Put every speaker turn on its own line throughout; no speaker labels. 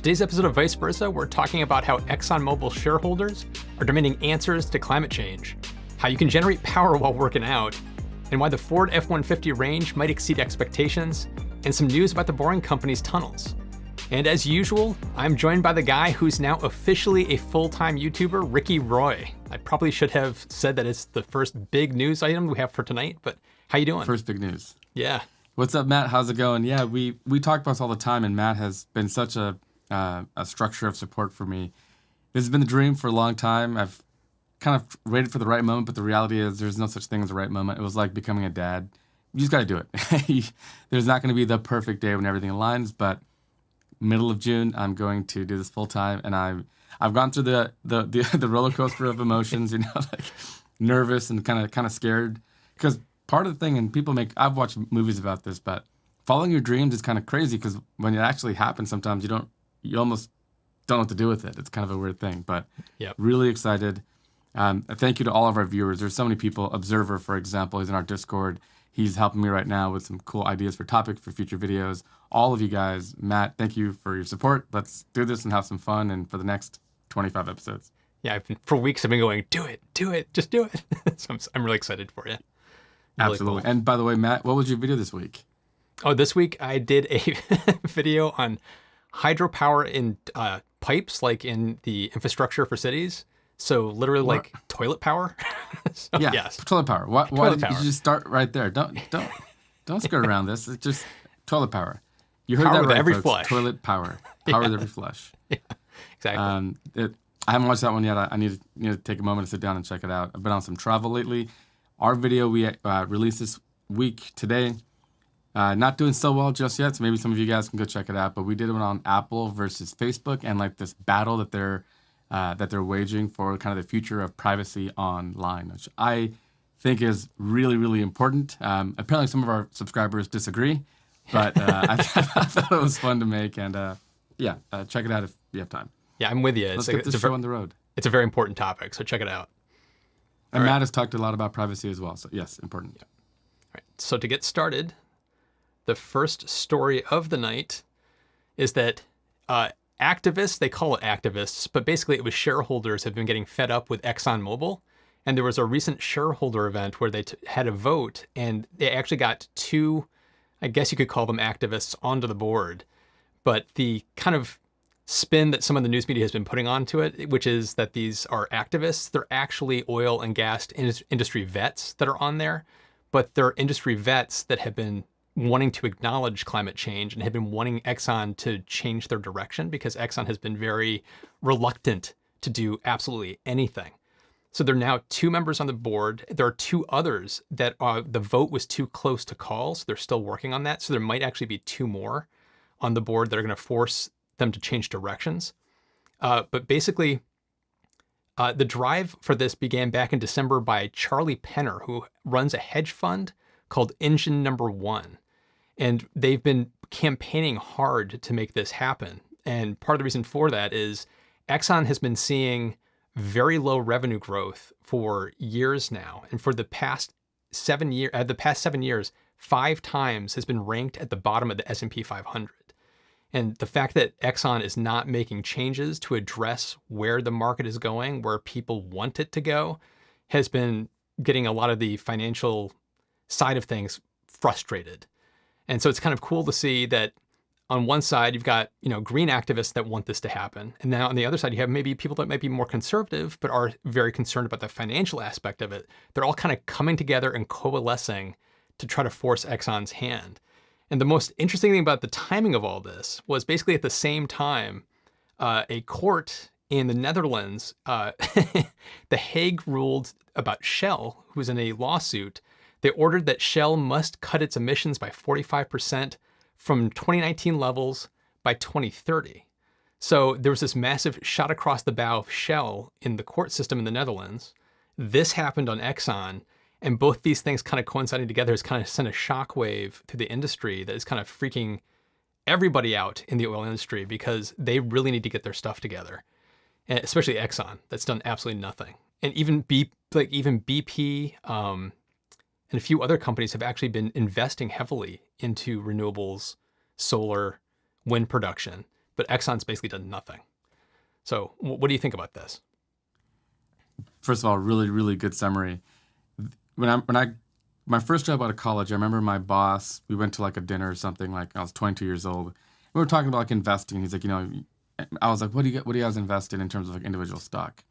today's episode of Vice Versa, we're talking about how Exxon Mobil shareholders are demanding answers to climate change, how you can generate power while working out, and why the Ford F-150 range might exceed expectations, and some news about the Boring Company's tunnels. And as usual, I'm joined by the guy who's now officially a full-time YouTuber, Ricky Roy. I probably should have said that it's the first big news item we have for tonight, but how you doing?
First big news.
Yeah.
What's up, Matt? How's it going? Yeah, we talk about this all the time, and Matt has been such a structure of support for me. This has been the dream for a long time. I've kind of waited for the right moment, but the reality is there's no such thing as a right moment. It was like becoming a dad. You just got to do it. There's not going to be the perfect day when everything aligns, but middle of June, I'm going to do this full time, and I've gone through the roller coaster of emotions, like nervous and kind of scared, because part of the thing, and I've watched movies about this, but following your dreams is kind of crazy because when it actually happens, sometimes you almost don't know what to do with it. It's kind of a weird thing, but
Yep.
Really excited. Thank you to all of our viewers. There's so many people. Observer, for example, he's in our Discord. He's helping me right now with some cool ideas for topics for future videos. All of you guys, Matt, thank you for your support. Let's do this and have some fun, and for the next 25 episodes.
Yeah, for weeks I've been going, do it, just do it. So I'm really excited for you. Really
Absolutely.
cool.
And by the way, Matt, what was your video this week?
Oh, this week I did a video on hydropower in pipes, like in the infrastructure for cities. So literally like toilet power. So,
Yeah,
yes.
toilet power. Why
Toilet
did
power.
you just start right there? Don't skirt around this. It's just toilet power. You heard
Power
that
with
right,
every
folks.
flush.
Toilet power. Power with every flush.
Exactly.
I haven't watched that one yet. I need to take a moment to sit down and check it out. I've been on some travel lately. Our video we released this week today. Not doing so well just yet, so maybe some of you guys can go check it out. But we did one on Apple versus Facebook, and like this battle that they're waging for kind of the future of privacy online, which I think is really, really important. Apparently, some of our subscribers disagree, but I thought it was fun to make, and check it out if you have time.
Yeah, I'm with you.
Let's get this show on the road.
It's a very important topic, so check it out.
And Matt has talked a lot about privacy as well, so yes, important.
Yeah. All right. So to get started, the first story of the night is that activists, they call it activists, but basically it was shareholders have been getting fed up with Exxon Mobil. And there was a recent shareholder event where they had a vote, and they actually got two, I guess you could call them activists, onto the board. But the kind of spin that some of the news media has been putting onto it, which is that these are activists, they're actually oil and gas industry vets that are on there, but they're industry vets that have been wanting to acknowledge climate change and have been wanting Exxon to change their direction because Exxon has been very reluctant to do absolutely anything. So there are now two members on the board. There are two others that the vote was too close to call, so they're still working on that. So there might actually be two more on the board that are going to force them to change directions. But basically, the drive for this began back in December by Charlie Penner, who runs a hedge fund called Engine Number One. And they've been campaigning hard to make this happen. And part of the reason for that is Exxon has been seeing very low revenue growth for years now. And for the past 7 years, 5 times has been ranked at the bottom of the S&P 500. And the fact that Exxon is not making changes to address where the market is going, where people want it to go, has been getting a lot of the financial side of things frustrated. And so it's kind of cool to see that on one side, you've got, green activists that want this to happen. And now on the other side, you have maybe people that might be more conservative, but are very concerned about the financial aspect of it. They're all kind of coming together and coalescing to try to force Exxon's hand. And the most interesting thing about the timing of all this was basically at the same time, a court in the Netherlands, The Hague ruled about Shell, who was in a lawsuit. They ordered that Shell must cut its emissions by 45% from 2019 levels by 2030. So there was this massive shot across the bow of Shell in the court system in the Netherlands. This happened on Exxon. And both these things kind of coinciding together has kind of sent a shockwave to the industry that is kind of freaking everybody out in the oil industry because they really need to get their stuff together. And especially Exxon, that's done absolutely nothing. And even BP and a few other companies have actually been investing heavily into renewables, solar, wind production but Exxon's basically done nothing. So what do you think about this?
First of all, really, really good summary. My first job out of college, I remember my boss, we went to like a dinner or something, like I was 22 years old. We were talking about like investing. He's like, I was like, what do you guys invest in terms of like individual stock?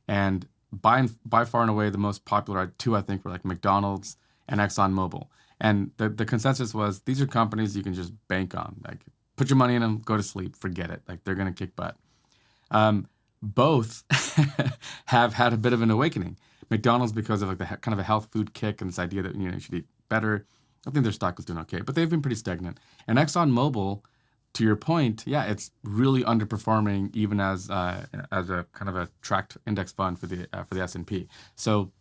And by far and away, the most popular two, I think, were like McDonald's and Exxon Mobil. And the consensus was these are companies you can just bank on. Like, put your money in them, go to sleep, forget it. Like, they're going to kick butt. Both have had a bit of an awakening. McDonald's because of like the kind of a health food kick and this idea that you should eat better. I think their stock was doing okay, but they've been pretty stagnant. And Exxon Mobil, to your point, yeah, it's really underperforming even as a kind of a tracked index fund for the S&P. So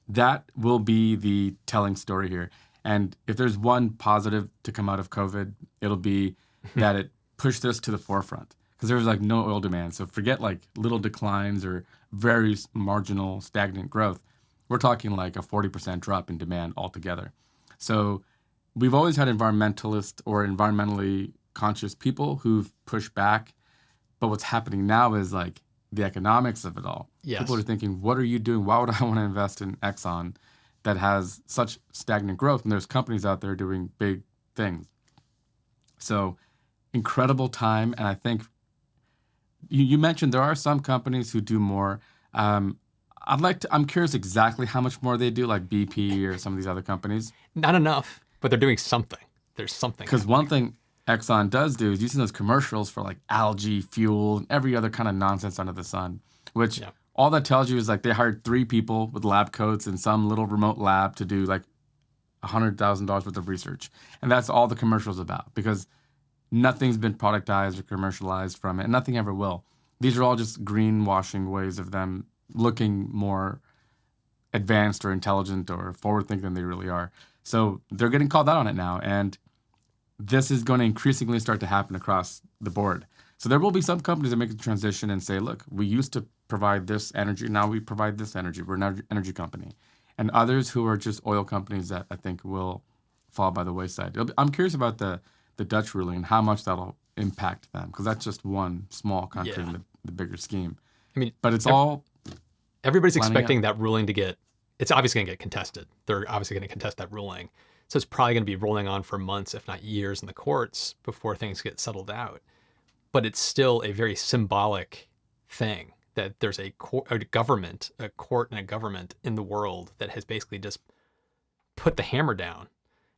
that will be the telling story here. And if there's one positive to come out of COVID, it'll be that it pushed this to the forefront because there was like no oil demand. So forget like little declines or very marginal stagnant growth. We're talking like a 40% drop in demand altogether. So we've always had environmentalist or environmentally conscious people who've pushed back. But what's happening now is like the economics of it all.
Yes.
People are thinking, what are you doing? Why would I want to invest in Exxon that has such stagnant growth? And there's companies out there doing big things. So incredible time. And I think you mentioned there are some companies who do more. I'm curious exactly how much more they do, like BP or some of these other companies.
Not enough, but they're doing something. There's something.
Because one thing Exxon does do is using those commercials for like algae fuel and every other kind of nonsense under the sun, which all that tells you is like they hired 3 people with lab coats in some little remote lab to do like $100,000 worth of research. And that's all the commercial's about because nothing's been productized or commercialized from it, and nothing ever will. These are all just greenwashing ways of them looking more advanced or intelligent or forward-thinking than they really are. So they're getting called out on it now, and this is going to increasingly start to happen across the board. So there will be some companies that make the transition and say, look, we used to provide this energy, now we provide this energy. We're an energy company. And others who are just oil companies that I think will fall by the wayside. I'm curious about the Dutch ruling and how much that'll impact them, because that's just one small country in the bigger scheme.
I mean,
but it's
everybody's expecting that ruling to it's obviously going to get contested. They're obviously going to contest that ruling. So it's probably going to be rolling on for months, if not years in the courts before things get settled out. But it's still a very symbolic thing that there's a court and a government in the world that has basically just put the hammer down.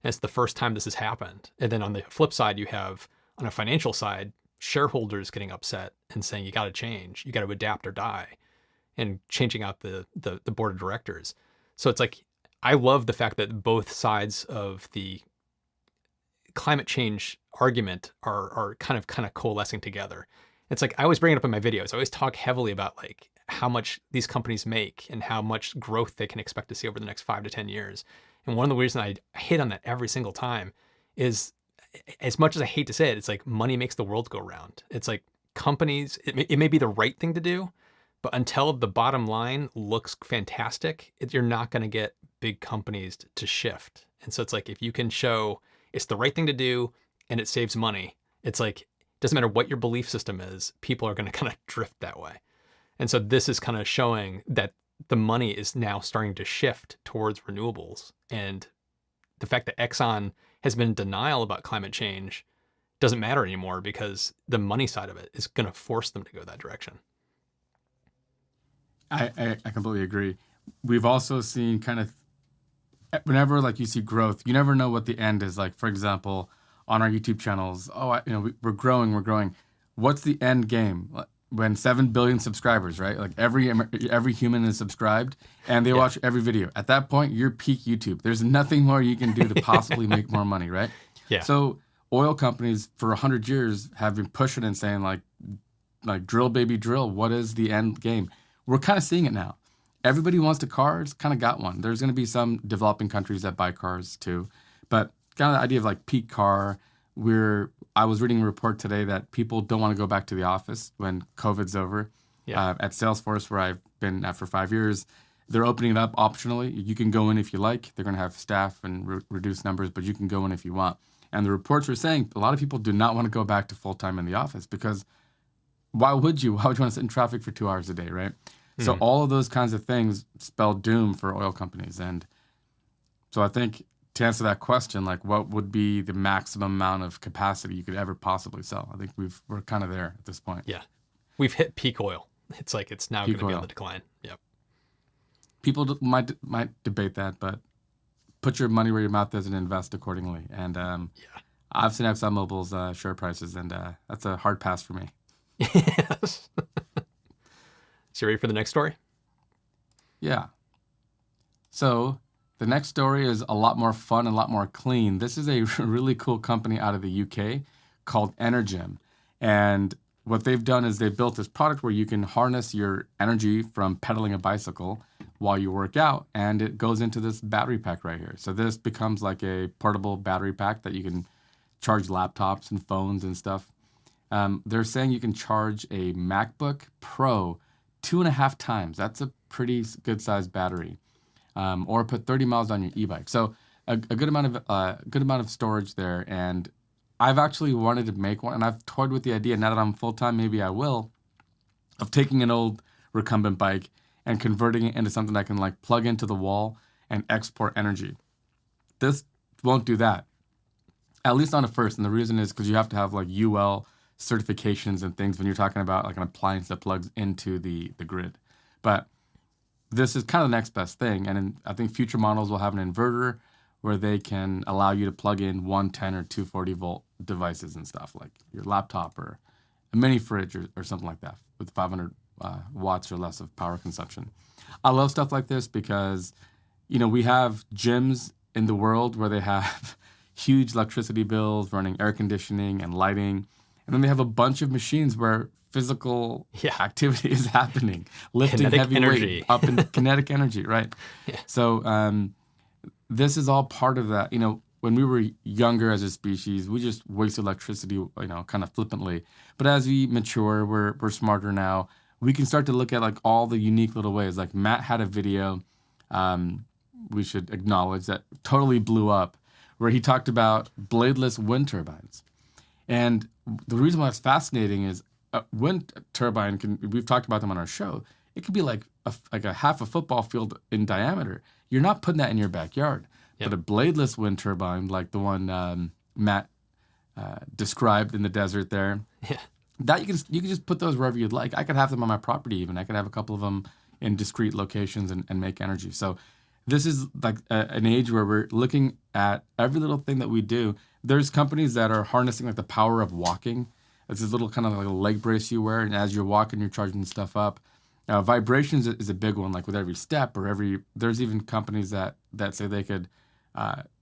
And it's the first time this has happened. And then on the flip side, you have, on a financial side, shareholders getting upset and saying, you got to change, you got to adapt or die, and changing out the board of directors. So it's like, I love the fact that both sides of the climate change argument are kind of coalescing together. It's like, I always bring it up in my videos. I always talk heavily about like how much these companies make and how much growth they can expect to see over the next 5 to 10 years. And one of the reasons I hit on that every single time is, as much as I hate to say it, it's like money makes the world go round. It's like companies, it may be the right thing to do, but until the bottom line looks fantastic, you're not going to get big companies to shift. And so it's like, if you can show it's the right thing to do and it saves money, it's like, it doesn't matter what your belief system is, people are going to kind of drift that way. And so this is kind of showing that the money is now starting to shift towards renewables. And the fact that Exxon has been in denial about climate change doesn't matter anymore because the money side of it is going to force them to go that direction.
I completely agree. We've also seen kind of, whenever like you see growth, you never know what the end is. Like, for example, on our YouTube channels, we're growing. What's the end game? When 7 billion subscribers, right? Like every human is subscribed and they watch every video. At that point, you're peak YouTube. There's nothing more you can do to possibly make more money, right?
Yeah.
So oil companies for 100 years have been pushing and saying like drill, baby, drill. What is the end game? We're kind of seeing it now. Everybody who wants a car has kind of got one. There's going to be some developing countries that buy cars too. But kind of the idea of like peak car, I was reading a report today that people don't want to go back to the office when COVID's over.
Yeah.
At Salesforce, where I've been at for 5 years, they're opening it up optionally. You can go in if you like. They're going to have staff and reduce numbers, but you can go in if you want. And the reports were saying a lot of people do not want to go back to full-time in the office because why would you? Why would you want to sit in traffic for 2 hours a day, right? So all of those kinds of things spell doom for oil companies. And so I think to answer that question, like what would be the maximum amount of capacity you could ever possibly sell? I think we're kind of there at this point.
Yeah. We've hit peak oil. It's like it's now going to be on the decline. Yep.
People might debate that, but put your money where your mouth is and invest accordingly. And I've seen Exxon Mobil's share prices, and that's a hard pass for me.
Yes. So you ready for the next story?
Yeah. So the next story is a lot more fun and a lot more clean. This is a really cool company out of the UK called Energym. And what they've done is they've built this product where you can harness your energy from pedaling a bicycle while you work out, and it goes into this battery pack right here. So this becomes like a portable battery pack that you can charge laptops and phones and stuff. They're saying you can charge a MacBook Pro 2.5 times. That's a pretty good sized battery. Or put 30 miles on your e-bike. So a good amount of storage there. And I've actually wanted to make one, and I've toyed with the idea. Now that I'm full time, maybe I will, of taking an old recumbent bike and converting it into something that can like plug into the wall and export energy. This won't do that, at least on a first. And the reason is because you have to have like UL certifications and things when you're talking about like an appliance that plugs into the grid. But this is kind of the next best thing. And I think future models will have an inverter where they can allow you to plug in 110 or 240 volt devices and stuff, like your laptop or a mini fridge or something like that with 500 watts or less of power consumption. I love stuff like this because, we have gyms in the world where they have huge electricity bills running air conditioning and lighting. And then they have a bunch of machines where physical activity is happening, lifting
Kinetic
heavy
energy.
weight up in kinetic energy, right?
Yeah.
So this is all part of that. When we were younger as a species, we just wasted electricity, kind of flippantly. But as we mature, we're smarter now. We can start to look at like all the unique little ways. Like Matt had a video we should acknowledge that totally blew up, where he talked about bladeless wind turbines. And the reason why it's fascinating is a wind turbine we've talked about them on our show, it could be like a half a football field in diameter. You're not putting that in your backyard. Yep. But a bladeless wind turbine, like the one Matt described in the desert there, that you can just put those wherever you'd like. I could have them on my property even. I could have a couple of them in discrete locations and make energy. So this is like an age where we're looking at every little thing that we do. There's companies that are harnessing like the power of walking. It's this little kind of like a leg brace you wear, and as you're walking, you're charging stuff up. Vibrations is a big one, like with every step there's even companies that say they could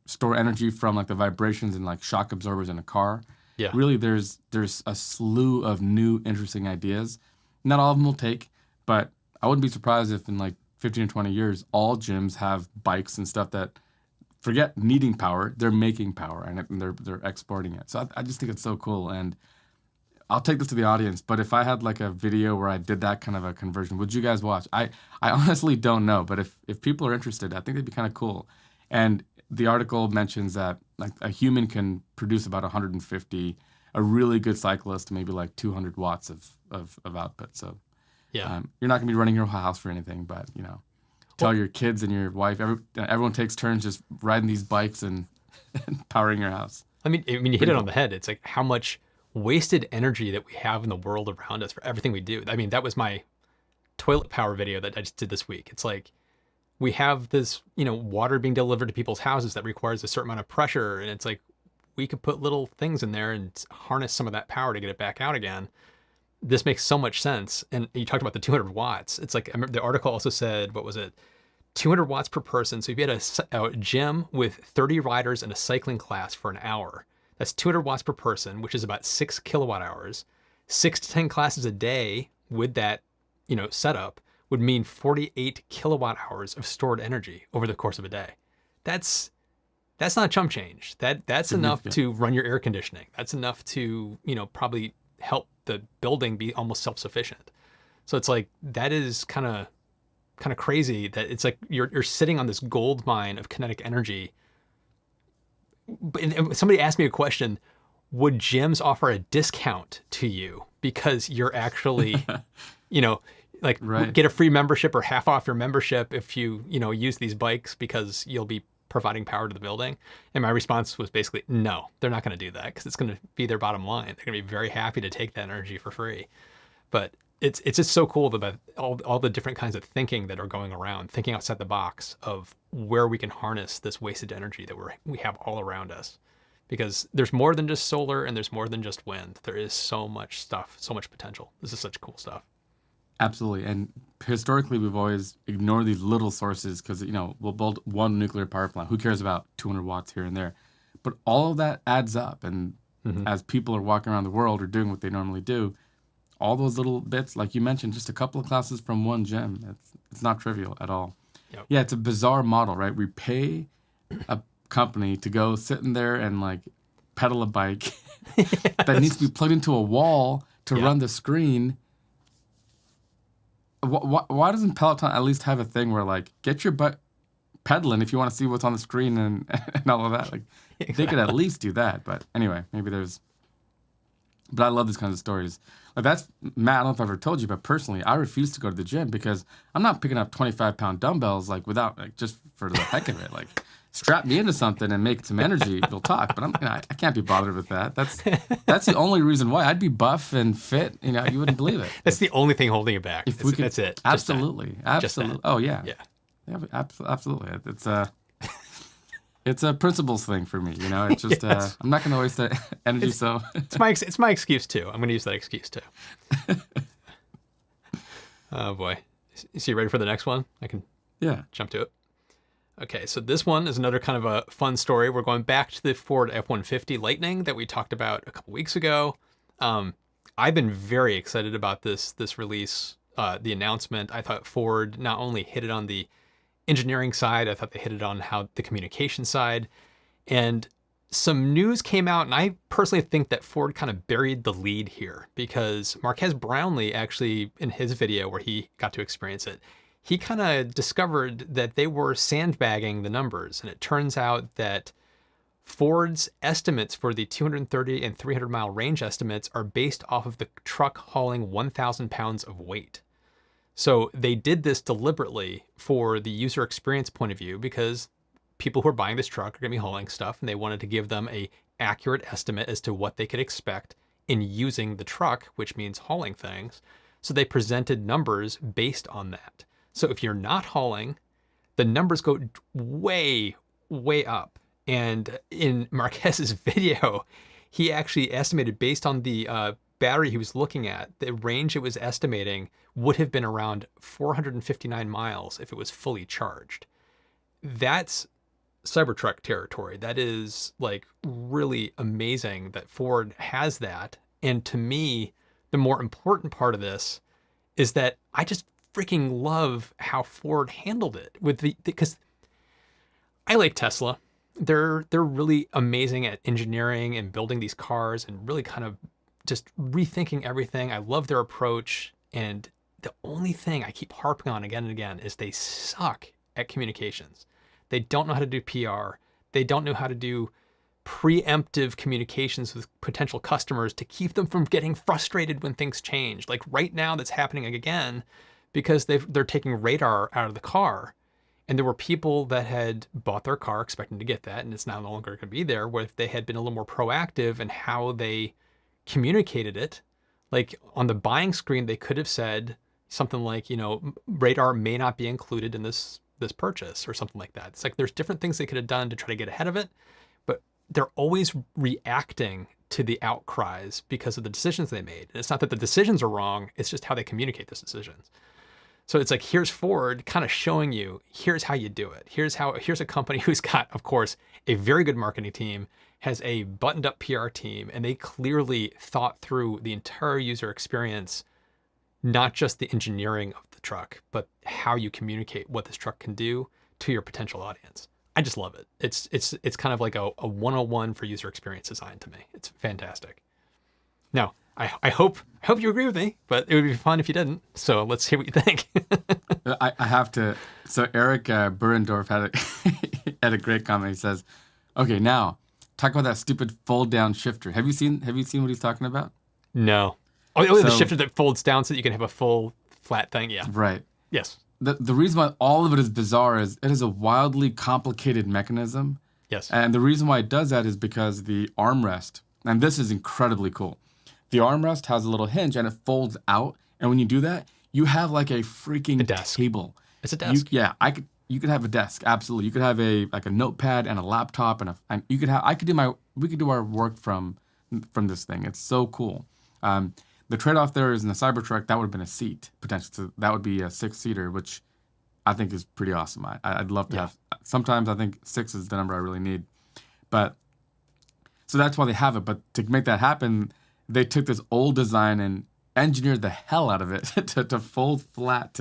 store energy from like the vibrations and like shock absorbers in a car. Yeah. Really, there's a slew of new interesting ideas. Not all of them will take, but I wouldn't be surprised if in like 15 or 20 years, all gyms have bikes and stuff that forget needing power, they're making power and they're exporting it. So I just think it's so cool. And I'll take this to the audience, but if I had like a video where I did that kind of a conversion, would you guys watch? I honestly don't know, but if people are interested, I think it'd be kind of cool. And the article mentions that like a human can produce about 150, a really good cyclist, maybe like 200 watts of output. So you're not gonna be running your whole house for anything, but tell your kids and your wife, everyone takes turns just riding these bikes and powering your house.
I mean, you hit it on the head. It's like how much wasted energy that we have in the world around us for everything we do. I mean, that was my toilet power video that I just did this week. It's like we have this, water being delivered to people's houses that requires a certain amount of pressure. And it's like we could put little things in there and harness some of that power to get it back out again. This makes so much sense. And you talked about the 200 watts. It's like, I remember the article also said, 200 watts per person. So if you had a gym with 30 riders and a cycling class for an hour, that's 200 watts per person, which is about 6 kilowatt hours. 6 to 10 classes a day with that, setup would mean 48 kilowatt hours of stored energy over the course of a day. That's not chump change. That's enough to run your air conditioning. That's enough to, probably help the building be almost self-sufficient. So it's like, that is kind of crazy that it's like you're sitting on this gold mine of kinetic energy and somebody asked me a question, would gyms offer a discount to you because you're actually, you know, like
Right.
get a free membership or half off your membership if you, use these bikes because you'll be providing power to the building? And my response was basically, no, they're not going to do that because it's going to be their bottom line. They're going to be very happy to take that energy for free. But it's just so cool about all the different kinds of thinking that are going around, thinking outside the box of where we can harness this wasted energy that we have all around us. Because there's more than just solar and there's more than just wind. There is so much stuff, so much potential. This is such cool stuff.
Absolutely. And historically, we've always ignored these little sources because, we'll build one nuclear power plant. Who cares about 200 watts here and there? But all of that adds up. And as people are walking around the world or doing what they normally do, all those little bits, like you mentioned, just a couple of classes from one gym, it's not trivial at all.
Yep.
Yeah, it's a bizarre model, right? We pay a company to go sit in there and like pedal a bike that needs to be plugged into a wall to run the screen. Why doesn't Peloton at least have a thing where like get your butt pedaling if you want to see what's on the screen and all of that? Like they could at least do that. But anyway, but I love these kinds of stories. Like that's Matt. I don't know if I've ever told you, but personally, I refuse to go to the gym because I'm not picking up 25-pound dumbbells like without like just for the heck of it. Like strap me into something and make some energy. We'll talk. But I can't be bothered with that. That's the only reason why. I'd be buff and fit. You wouldn't believe it.
That's the only thing holding you back. That's it.
Absolutely. Absolutely. Oh yeah.
Yeah.
Absolutely. It's a principles thing for me. It's just
Yes.
I'm not going to waste that energy. So
It's my excuse too. I'm going to use that excuse too. Oh boy. Is you ready for the next one? I can jump to it. Okay, so this one is another kind of a fun story. We're going back to the Ford F-150 Lightning that we talked about a couple weeks ago. I've been very excited about this release, the announcement. I thought Ford not only hit it on the engineering side, I thought they hit it on the communication side. And some news came out, and I personally think that Ford kind of buried the lead here because Marques Brownlee actually, in his video where he got to experience it, he kind of discovered that they were sandbagging the numbers. And it turns out that Ford's estimates for the 230 and 300 mile range estimates are based off of the truck hauling 1,000 pounds of weight. So they did this deliberately for the user experience point of view because people who are buying this truck are going to be hauling stuff and they wanted to give them a accurate estimate as to what they could expect in using the truck, which means hauling things. So they presented numbers based on that. So if you're not hauling, the numbers go way, way up. And in Marquez's video, he actually estimated based on the battery he was looking at, the range it was estimating would have been around 459 miles if it was fully charged. That's Cybertruck territory. That is like really amazing that Ford has that. And to me, the more important part of this is that I just freaking love how Ford handled it because I like Tesla. They're really amazing at engineering and building these cars and really kind of just rethinking everything. I love their approach. And the only thing I keep harping on again and again is they suck at communications. They don't know how to do PR. They don't know how to do preemptive communications with potential customers to keep them from getting frustrated when things change. Like right now that's happening again because they're taking radar out of the car. And there were people that had bought their car expecting to get that, and it's now no longer going to be there, where if they had been a little more proactive in how they communicated it. Like on the buying screen, they could have said something like, radar may not be included in this purchase or something like that. It's like there's different things they could have done to try to get ahead of it, but they're always reacting to the outcries because of the decisions they made. And it's not that the decisions are wrong, it's just how they communicate those decisions. So it's like, here's Ford kind of showing you, here's how you do it. Here's a company who's got, of course, a very good marketing team, has a buttoned up PR team, and they clearly thought through the entire user experience, not just the engineering of the truck, but how you communicate what this truck can do to your potential audience. I just love it. It's kind of like a 101 for user experience design to me. It's fantastic. Now, I hope you agree with me, but it would be fun if you didn't. So let's hear what you think.
I have to. So Eric Burendorf had a great comment. He says, okay, now talk about that stupid fold down shifter. Have you seen what he's talking about?
No. Oh, the
So
shifter that folds down so that you can have a full flat thing. Yeah.
right.
Yes.
The reason why all of it is bizarre is it is a wildly complicated mechanism.
Yes.
And the reason why it does that is because the armrest, and this is incredibly cool. The armrest has a little hinge and it folds out. And when you do that, you have like a freaking table.
It's a desk.
You could have a desk, absolutely. You could have a notepad and a laptop and we could do our work from this thing. It's so cool. The trade-off there is in the Cybertruck, that would have been a seat potentially. So that would be a 6-seater, which I think is pretty awesome. I'd love to have. Sometimes I think 6 is the number I really need, but so that's why they have it. But to make that happen, they took this old design and engineered the hell out of it to fold flat.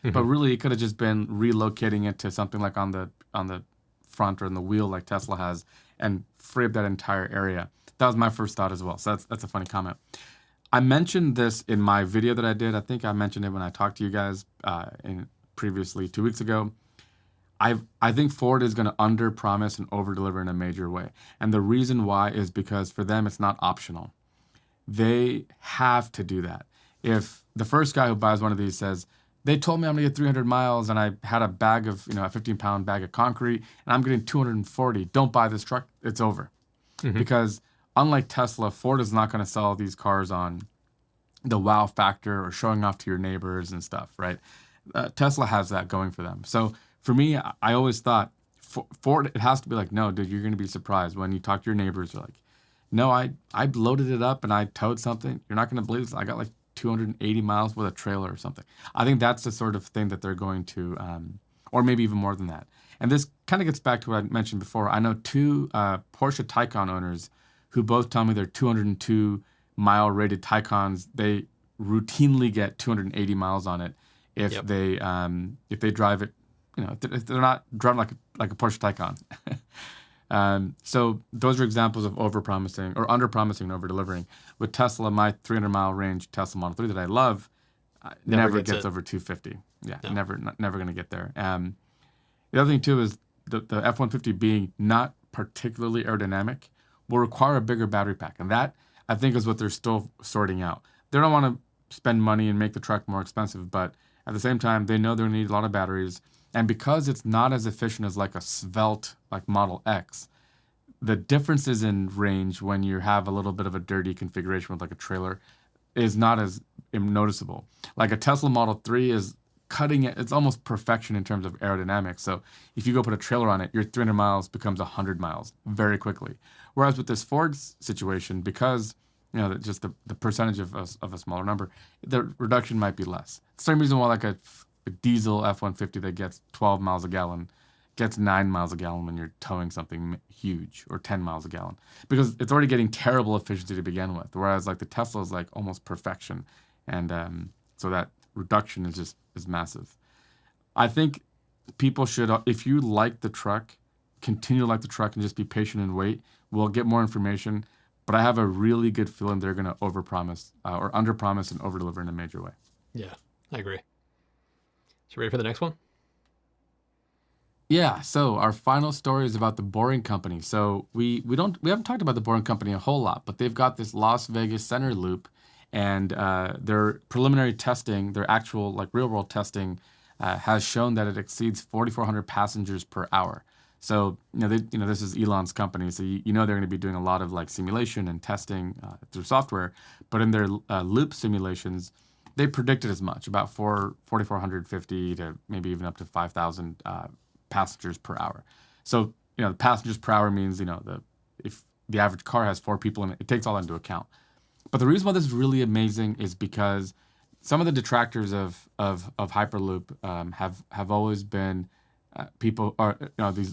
But really, it could have just been relocating it to something like on the front or in the wheel like Tesla has, and free up that entire area. That was my first thought as well. So that's a funny comment. I mentioned this in my video that I did. I think I mentioned it when I talked to you guys previously 2 weeks ago. I think Ford is going to under-promise and over-deliver in a major way. And the reason why is because for them, it's not optional. They have to do that. If the first guy who buys one of these says, they told me I'm going to get 300 miles and I had a bag of, a 15-pound bag of concrete and I'm getting 240, don't buy this truck, it's over. Because unlike Tesla, Ford is not going to sell these cars on the wow factor or showing off to your neighbors and stuff, right? Tesla has that going for them. So for me, I always thought Ford, it has to be like, no, dude, you're going to be surprised when you talk to your neighbors. You're like, no, I loaded it up and I towed something. You're not going to believe this. I got like 280 miles with a trailer or something. I think that's the sort of thing that they're going to, or maybe even more than that. And this kind of gets back to what I mentioned before. I know 2 Porsche Taycan owners who both tell me they're 202-mile rated Taycans. They routinely get 280 miles on it if they drive it, if they're not driving like a Porsche Taycan. So those are examples of over-promising or under-promising and over-delivering. With Tesla, my 300-mile range Tesla Model 3 that I love never gets over 250. Yeah, no. Never going to get there. The other thing, too, is the F-150 being not particularly aerodynamic will require a bigger battery pack. And that, I think, is what they're still sorting out. They don't want to spend money and make the truck more expensive, but at the same time, they know they're going to need a lot of batteries. And because it's not as efficient as like a svelte like Model X, the differences in range when you have a little bit of a dirty configuration with like a trailer is not as noticeable. Like a Tesla Model 3 is cutting it. It's almost perfection in terms of aerodynamics. So if you go put a trailer on it, your 300 miles becomes 100 miles very quickly. Whereas with this Ford situation, because just the percentage of a smaller number, the reduction might be less. Same reason why like a diesel F-150 that gets 12 miles a gallon gets 9 miles a gallon when you're towing something huge, or 10 miles a gallon, because it's already getting terrible efficiency to begin with. Whereas like the Tesla is like almost perfection, and so that reduction is massive. I think people should, if you like the truck, continue to like the truck and just be patient and wait. We'll get more information, but I have a really good feeling they're going to overpromise or underpromise and overdeliver in a major way.
Yeah, I agree. So ready for the next one?
Yeah, so our final story is about the Boring Company. So we haven't talked about the Boring Company a whole lot, but they've got this Las Vegas center loop, and their preliminary testing, their actual like real world testing, has shown that it exceeds 4,400 passengers per hour. So this is Elon's company, so they're going to be doing a lot of like simulation and testing through software. But in their loop simulations, they predicted as much, about 4,450 to maybe even up to 5,000 passengers per hour. So the passengers per hour means if the average car has 4 people in it, it takes all that into account. But the reason why this is really amazing is because some of the detractors of Hyperloop have always been people are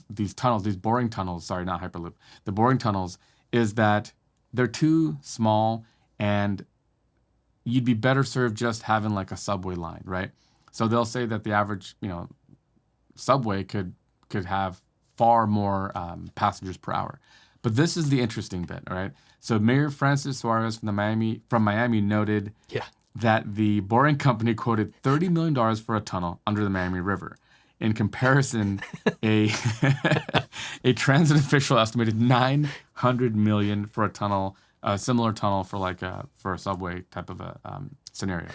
these tunnels, these boring tunnels. Sorry, not Hyperloop. The boring tunnels is that they're too small, and you'd be better served just having like a subway line, right? So they'll say that the average subway could have far more passengers per hour. But this is the interesting bit, all right? So Mayor Francis Suarez from Miami noted that the Boring Company quoted $30 million for a tunnel under the Miami River. In comparison, a a transit official estimated 900 million for a tunnel, a similar tunnel for for a subway type of a scenario.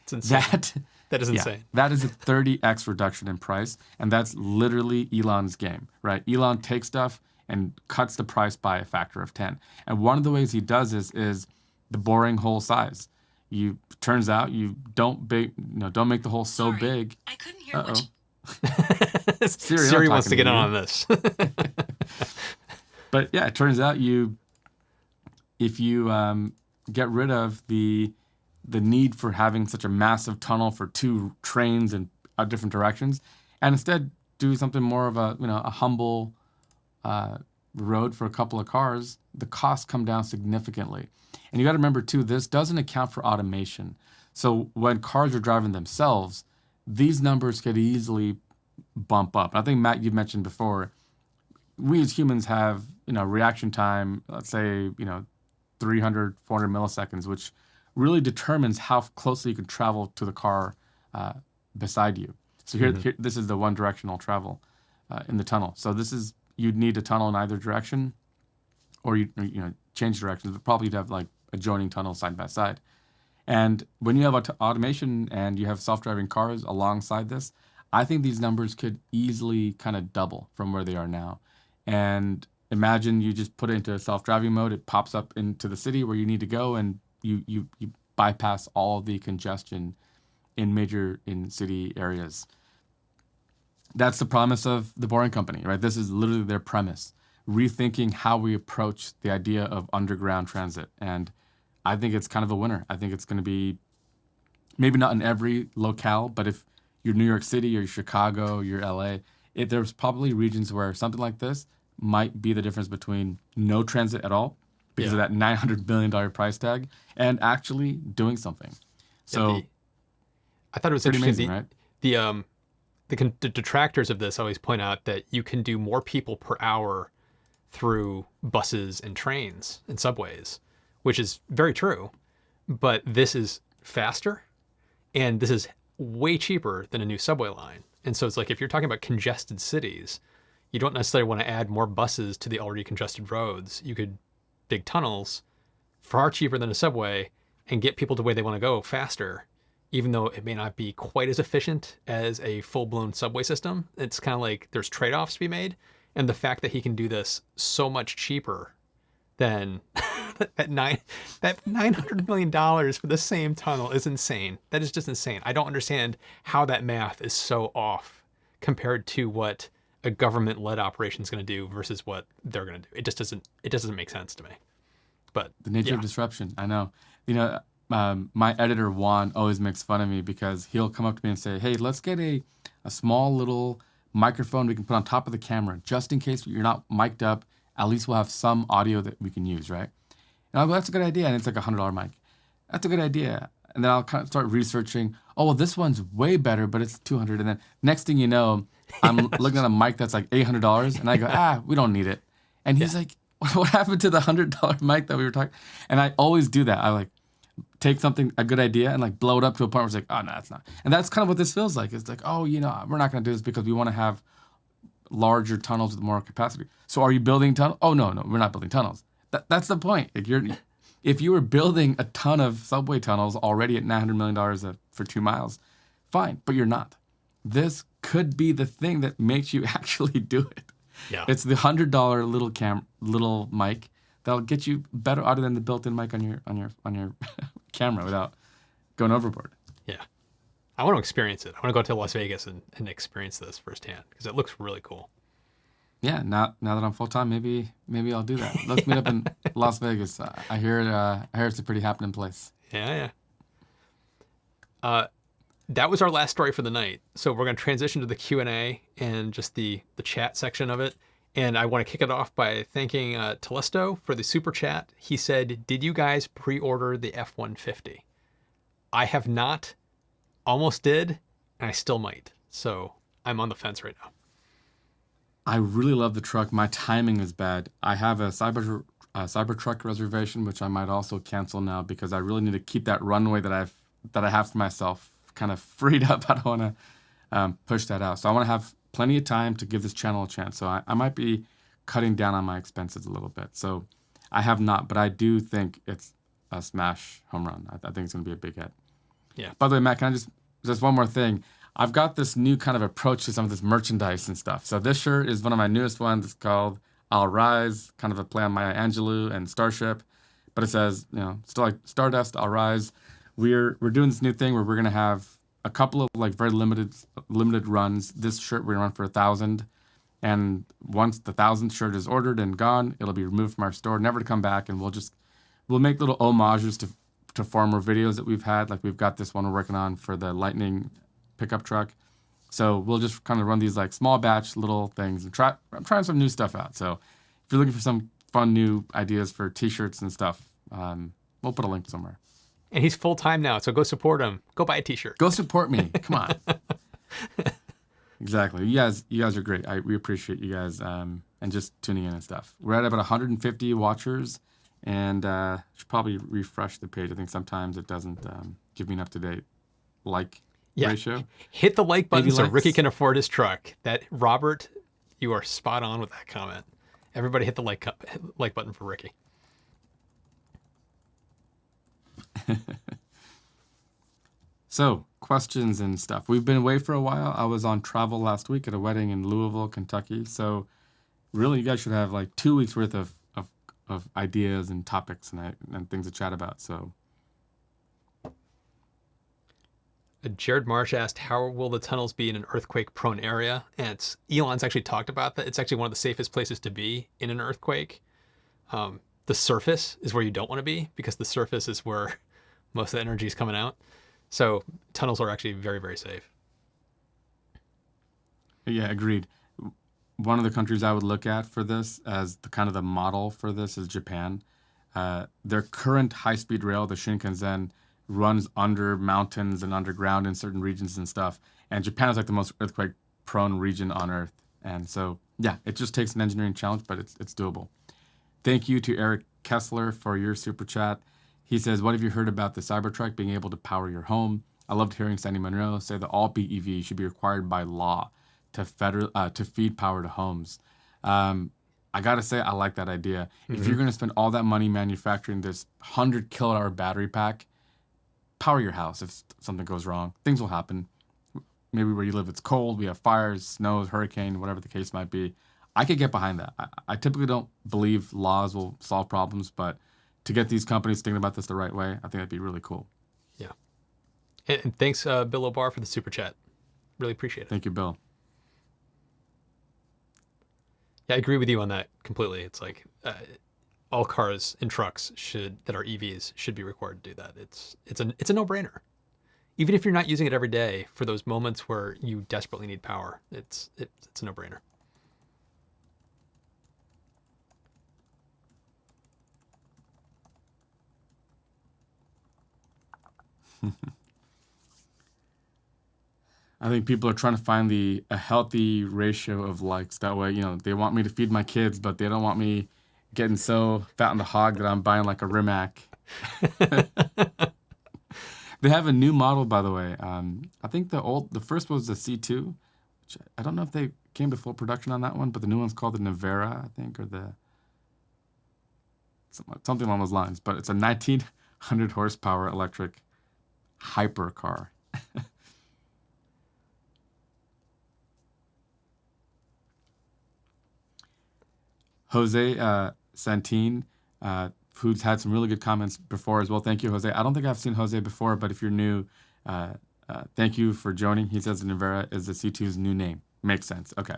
It's insane. That is
Yeah,
insane.
that is a 30x reduction in price, and that's literally Elon's game, right? Elon takes stuff and cuts the price by a factor of 10. And one of the ways he does this is the boring hole size. Turns out you don't make the hole so big.
I couldn't hear
Uh-oh.
what
Siri wants to get in on this.
But yeah, it turns out if you get rid of the need for having such a massive tunnel for two trains in different directions, and instead do something more of a humble road for a couple of cars, the costs come down significantly. And you got to remember too, this doesn't account for automation. So when cars are driving themselves, these numbers could easily bump up. And I think, Matt, you mentioned before, we as humans have reaction time, let's say 300, 400 milliseconds, which really determines how closely you can travel to the car beside you. So here, this is the one directional travel in the tunnel. So you'd need a tunnel in either direction, or you change directions, but probably you'd have like adjoining tunnels side by side. And when you have automation and you have self-driving cars alongside this, I think these numbers could easily kind of double from where they are now. And imagine you just put it into self-driving mode, it pops up into the city where you need to go, and you bypass all of the congestion in city areas. That's the promise of the Boring Company, right? This is literally their premise, rethinking how we approach the idea of underground transit. And I think it's kind of a winner. I think it's going to be maybe not in every locale, but if you're New York City or Chicago, you're LA, there's probably regions where something like this might be the difference between no transit at all because of that $900 billion price tag and actually doing something. So
I thought it was interesting.
Amazing, right?
The detractors of this always point out that you can do more people per hour through buses and trains and subways, which is very true. But this is faster, and this is way cheaper than a new subway line. And so it's like if you're talking about congested cities, you don't necessarily want to add more buses to the already congested roads. You could dig tunnels far cheaper than a subway and get people to where they want to go faster, even though it may not be quite as efficient as a full-blown subway system. It's kind of like there's trade-offs to be made. And the fact that he can do this so much cheaper than that $900 million for the same tunnel is insane. That is just insane. I don't understand how that math is so off compared to what a government-led operation is going to do versus what they're going to do. It doesn't make sense to me. But
the nature of disruption, I know. My editor, Juan, always makes fun of me because he'll come up to me and say, hey, let's get a small little microphone we can put on top of the camera just in case you're not mic'd up. At least we'll have some audio that we can use, right? And I'll go, that's a good idea. And it's like $100 mic. That's a good idea. And then I'll kind of start researching. Oh, well, this one's way better, but it's $200. And then next thing you know, I'm looking at a mic that's like $800. And I go, we don't need it. And he's like, what happened to the $100 mic that we were talking? And I always do that. I like take a good idea and like blow it up to a point where it's like, oh, no, it's not. And that's kind of what this feels like. It's like, oh, we're not going to do this because we want to have larger tunnels with more capacity. So are you building tunnels? Oh, no, we're not building tunnels. That's the point. If you were building a ton of subway tunnels already at $900 million for 2 miles, fine, but you're not. This could be the thing that makes you actually do it.
Yeah.
It's the $100 little mic that'll get you better audio than the built-in mic on your camera without going overboard.
Yeah. I want to experience it. I want to go to Las Vegas and experience this firsthand because it looks really cool.
Yeah, now that I'm full-time, maybe I'll do that. Let's meet up in Las Vegas. I hear it's a pretty happening place.
Yeah. That was our last story for the night. So we're going to transition to the Q&A and just the chat section of it. And I want to kick it off by thanking Telesto for the super chat. He said, did you guys pre-order the F-150? I have not, almost did, and I still might. So I'm on the fence right now.
I really love the truck. My timing is bad. I have a Cybertruck reservation, which I might also cancel now because I really need to keep that runway that I have for myself kind of freed up. I don't want push that out. So I want to have plenty of time to give this channel a chance. So I might be cutting down on my expenses a little bit. So I have not, but I do think it's a smash home run. I think it's going to be a big hit.
Yeah.
By the way, Matt, can I just one more thing? I've got this new kind of approach to some of this merchandise and stuff. So this shirt is one of my newest ones. It's called I'll Rise, kind of a play on Maya Angelou and Starship. But it says, still like Stardust, I'll Rise. We're doing this new thing where we're going to have a couple of like very limited runs. This shirt we're going to run for 1,000. And once the 1,000th shirt is ordered and gone, it'll be removed from our store, never to come back. And we'll make little homages to former videos that we've had. Like we've got this one we're working on for the Lightning pickup truck. So we'll just kind of run these like small batch little things and I'm trying some new stuff out. So if you're looking for some fun new ideas for t-shirts and stuff, we'll put a link somewhere.
And he's full-time now, so go support him. Go buy a t-shirt.
Go support me. Come on. Exactly. You guys are great. We appreciate you guys and just tuning in and stuff. We're at about 150 watchers, and should probably refresh the page. I think sometimes it doesn't give me an up-to-date ratio.
Hit the like button so
likes.
Ricky can afford his truck. Robert, you are spot on with that comment. Everybody hit the like button for Ricky.
So, questions and stuff. We've been away for a while. I was on travel last week at a wedding in Louisville, Kentucky. So, really, you guys should have like 2 weeks worth of ideas and topics and things to chat about. So,
Jared Marsh asked, how will the tunnels be in an earthquake-prone area? And Elon's actually talked about that. It's actually one of the safest places to be in an earthquake. The surface is where you don't want to be because the surface is where most of the energy is coming out. So tunnels are actually very, very safe.
Yeah, agreed. One of the countries I would look at for this as the kind of the model for this is Japan. Their current high-speed rail, the Shinkansen, runs under mountains and underground in certain regions and stuff. And Japan is like the most earthquake-prone region on Earth. And so, yeah, it just takes an engineering challenge, but it's doable. Thank you to Eric Kessler for your super chat. He says, what have you heard about the Cybertruck being able to power your home? I loved hearing Sandy Monroe say that all BEVs should be required by law to feed power to homes. I got to say, I like that idea. Mm-hmm. If you're going to spend all that money manufacturing this 100 kilowatt-hour battery pack, power your house if something goes wrong. Things will happen. Maybe where you live, it's cold, we have fires, snows, hurricane, whatever the case might be. I could get behind that. I typically don't believe laws will solve problems, but to get these companies thinking about this the right way, I think that'd be really cool.
Yeah. And thanks, Bill O'Barr, for the super chat. Really appreciate it.
Thank you, Bill.
Yeah, I agree with you on that completely. It's like all cars and trucks that are EVs should be required to do that. It's a no-brainer. Even if you're not using it every day, for those moments where you desperately need power, it's a no-brainer.
I think people are trying to find a healthy ratio of likes. That way, they want me to feed my kids, but they don't want me getting so fat on the hog that I'm buying like a Rimac. They have a new model, by the way. I think the first was the C2, which I don't know if they came to full production on that one, but the new one's called the Navara, I think, or something along those lines. But it's a 1,900 horsepower electric hypercar. Jose Santin, who's had some really good comments before as well. Thank you, Jose. I don't think I've seen Jose before, but if you're new, thank you for joining. He says Navara is the C2's new name. Makes sense. Okay.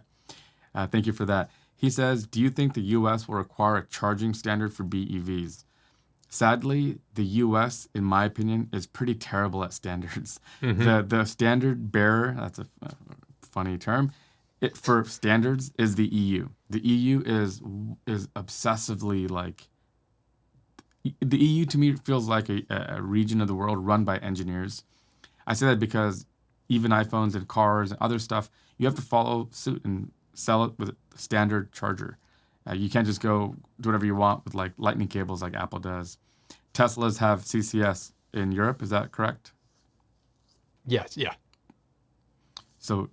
Thank you for that. He says, do you think the U.S. will require a charging standard for BEVs? Sadly, the U.S., in my opinion, is pretty terrible at standards. Mm-hmm. The standard bearer, that's a funny term, for standards is the EU. The EU is obsessively like, the EU to me feels like a region of the world run by engineers. I say that because even iPhones and cars and other stuff, you have to follow suit and sell it with a standard charger. You can't just go do whatever you want with like lightning cables like Apple does. Teslas have CCS in Europe, is that correct?
Yes, yeah.
So,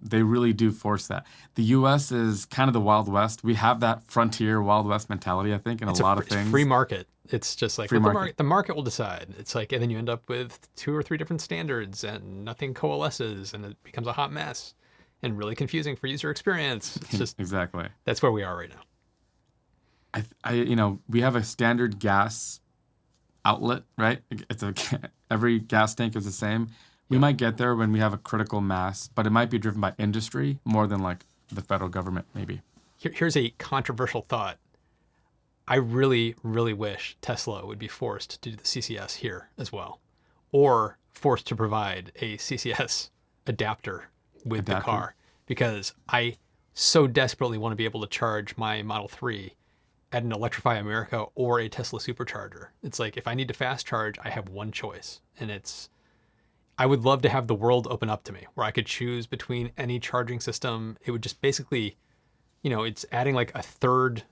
they really do force that. The U.S. is kind of the Wild West. We have that frontier Wild West mentality, I think, in a lot of
It's
things.
free market. It's just like
Free
let
market.
the market will decide. It's like, and then you end up with 2 or 3 different standards, and nothing coalesces, and it becomes a hot mess, and really confusing for user experience. It's just
Exactly.
that's where we are right now.
We have a standard gas outlet, right? Every gas tank is the same. We might get there when we have a critical mass, but it might be driven by industry more than like the federal government, maybe.
Here's a controversial thought. I really, really wish Tesla would be forced to do the CCS here as well, or forced to provide a CCS adapter with the car, because I so desperately want to be able to charge my Model 3 at an Electrify America or a Tesla supercharger. It's like, if I need to fast charge, I have one choice, and I would love to have the world open up to me where I could choose between any charging system. It would just basically, it's adding like a third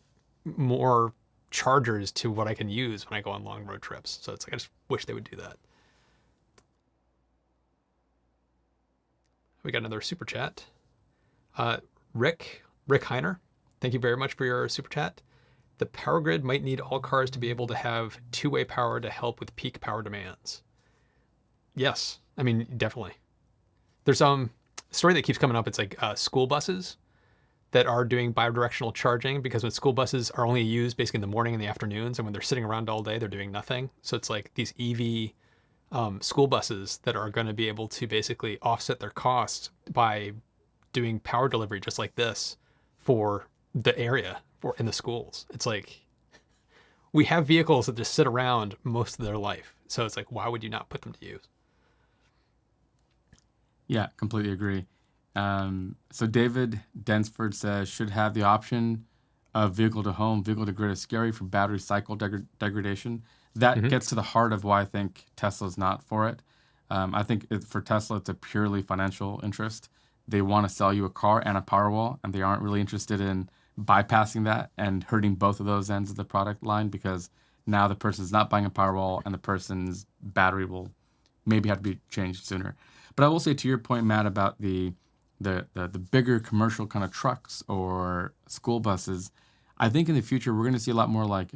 more chargers to what I can use when I go on long road trips. So it's like, I just wish they would do that. We got another super chat. Rick Heiner, thank you very much for your super chat. The power grid might need all cars to be able to have two-way power to help with peak power demands. Yes, I mean, definitely. There's a story that keeps coming up. It's like school buses that are doing bidirectional charging, because when school buses are only used basically in the morning and the afternoons, and when they're sitting around all day, they're doing nothing. So it's like these EV school buses that are going to be able to basically offset their costs by doing power delivery just like this for the area in the schools. It's like, we have vehicles that just sit around most of their life. So it's like, why would you not put them to use?
Yeah, completely agree. So David Densford says, should have the option of vehicle to home. Vehicle to grid is scary for battery cycle degradation. That gets to the heart of why I think Tesla's not for it. I think for Tesla, it's a purely financial interest. They want to sell you a car and a Powerwall, and they aren't really interested in bypassing that and hurting both of those ends of the product line, because now the person's not buying a Powerwall and the person's battery will maybe have to be changed sooner. But I will say, to your point, Matt, about the bigger commercial kind of trucks or school buses, I think in the future we're going to see a lot more like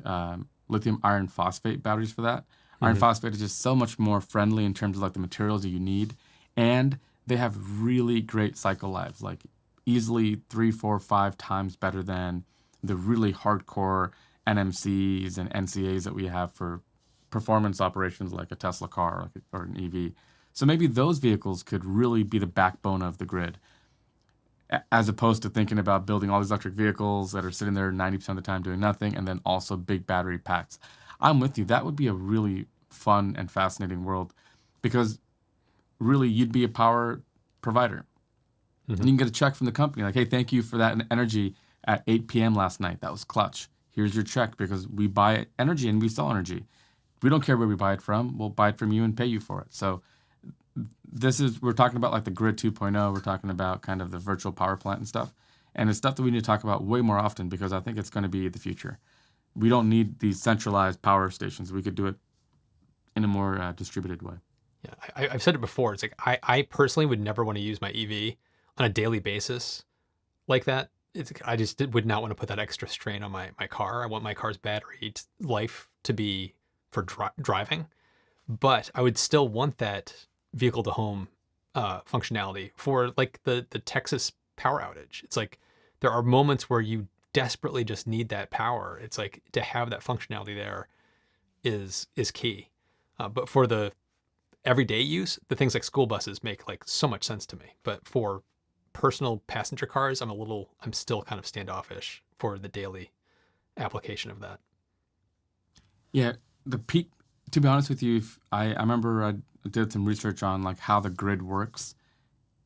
lithium iron phosphate batteries for that. Iron phosphate is just so much more friendly in terms of like the materials that you need, and they have really great cycle lives, like easily 3, 4, 5 times better than the really hardcore NMCs and NCAs that we have for performance operations like a Tesla car or an EV. So maybe those vehicles could really be the backbone of the grid, as opposed to thinking about building all these electric vehicles that are sitting there 90% of the time doing nothing, and then also big battery packs. I'm with you. That would be a really fun and fascinating world, because really you'd be a power provider. And you can get a check from the company like, hey, thank you for that energy at 8 p.m. last night. That was clutch. Here's your check, because we buy energy and we sell energy. We don't care where we buy it from. We'll buy it from you and pay you for it. So we're talking about like the grid 2.0. We're talking about kind of the virtual power plant and stuff. And it's stuff that we need to talk about way more often, because I think it's going to be the future. We don't need these centralized power stations. We could do it in a more distributed way.
Yeah, I've said it before. It's like, I personally would never want to use my EV on a daily basis like that. I just would not want to put that extra strain on my car. I want my car's battery life to be for driving, but I would still want that vehicle to home functionality for like the Texas power outage. It's like, there are moments where you desperately just need that power. It's like, to have that functionality there is key. But for the everyday use, the things like school buses make like so much sense to me. But for personal passenger cars, I'm still kind of standoffish for the daily application of that.
Yeah, the peak. To be honest with you, I remember I did some research on like how the grid works.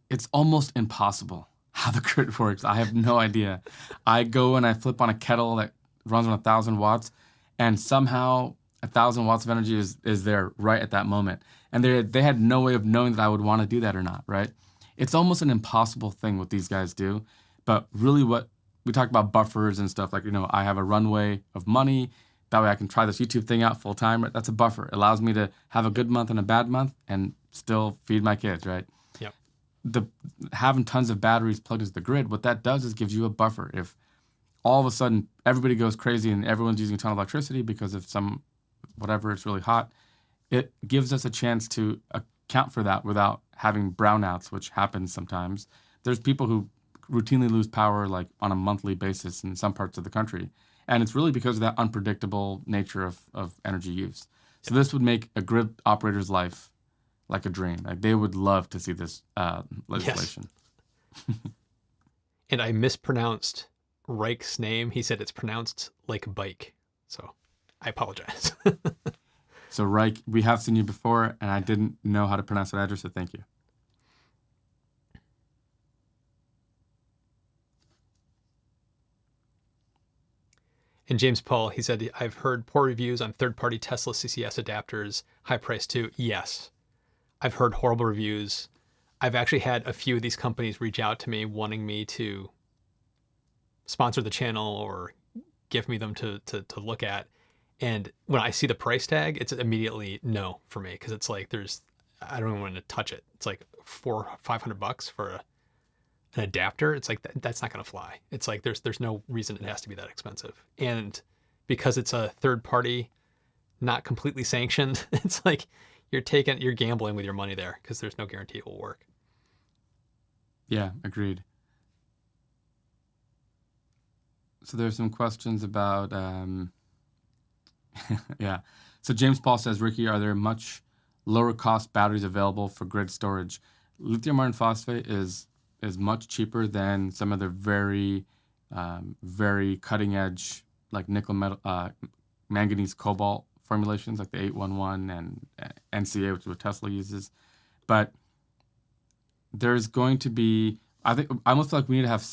It's almost impossible how the grid works. I have no idea. I go and I flip on a kettle that runs on 1,000 watts, and somehow 1,000 watts of energy is there right at that moment. And they had no way of knowing that I would want to do that or not, right? It's almost an impossible thing what these guys do. But really, what we talk about buffers and stuff, like, I have a runway of money. That way I can try this YouTube thing out full time. Right? That's a buffer. It allows me to have a good month and a bad month and still feed my kids, right?
Yep.
the having tons of batteries plugged into the grid, what that does is gives you a buffer. If all of a sudden everybody goes crazy and everyone's using a ton of electricity because of some whatever, it's really hot, it gives us a chance to account for that without having brownouts, which happens sometimes. There's people who routinely lose power like on a monthly basis in some parts of the country. And it's really because of that unpredictable nature of energy use. So this would make a grid operator's life like a dream. Like they would love to see this legislation.
Yes. And I mispronounced Reich's name. He said it's pronounced like bike. So I apologize.
So Reich, we have seen you before, and I didn't know how to pronounce that address, so thank you.
And James Paul, he said, I've heard poor reviews on third-party Tesla CCS adapters, high price too. Yes, I've heard horrible reviews. I've actually had a few of these companies reach out to me wanting me to sponsor the channel or give me them to look at. And when I see the price tag, it's immediately no for me, because it's like I don't even want to touch it. It's like $400-500 for an adapter. It's like that's not going to fly. It's like there's no reason it has to be that expensive. And because it's a third party, not completely sanctioned, it's like you're gambling with your money there, because there's no guarantee it will work.
Yeah, agreed. So there's some questions about yeah. So James Paul says, Ricky, are there much lower cost batteries available for grid storage? Lithium iron phosphate is much cheaper than some of the very cutting edge like nickel metal manganese cobalt formulations like the 811 and NCA, which is what Tesla uses. But there's going to be, I almost feel like we need to have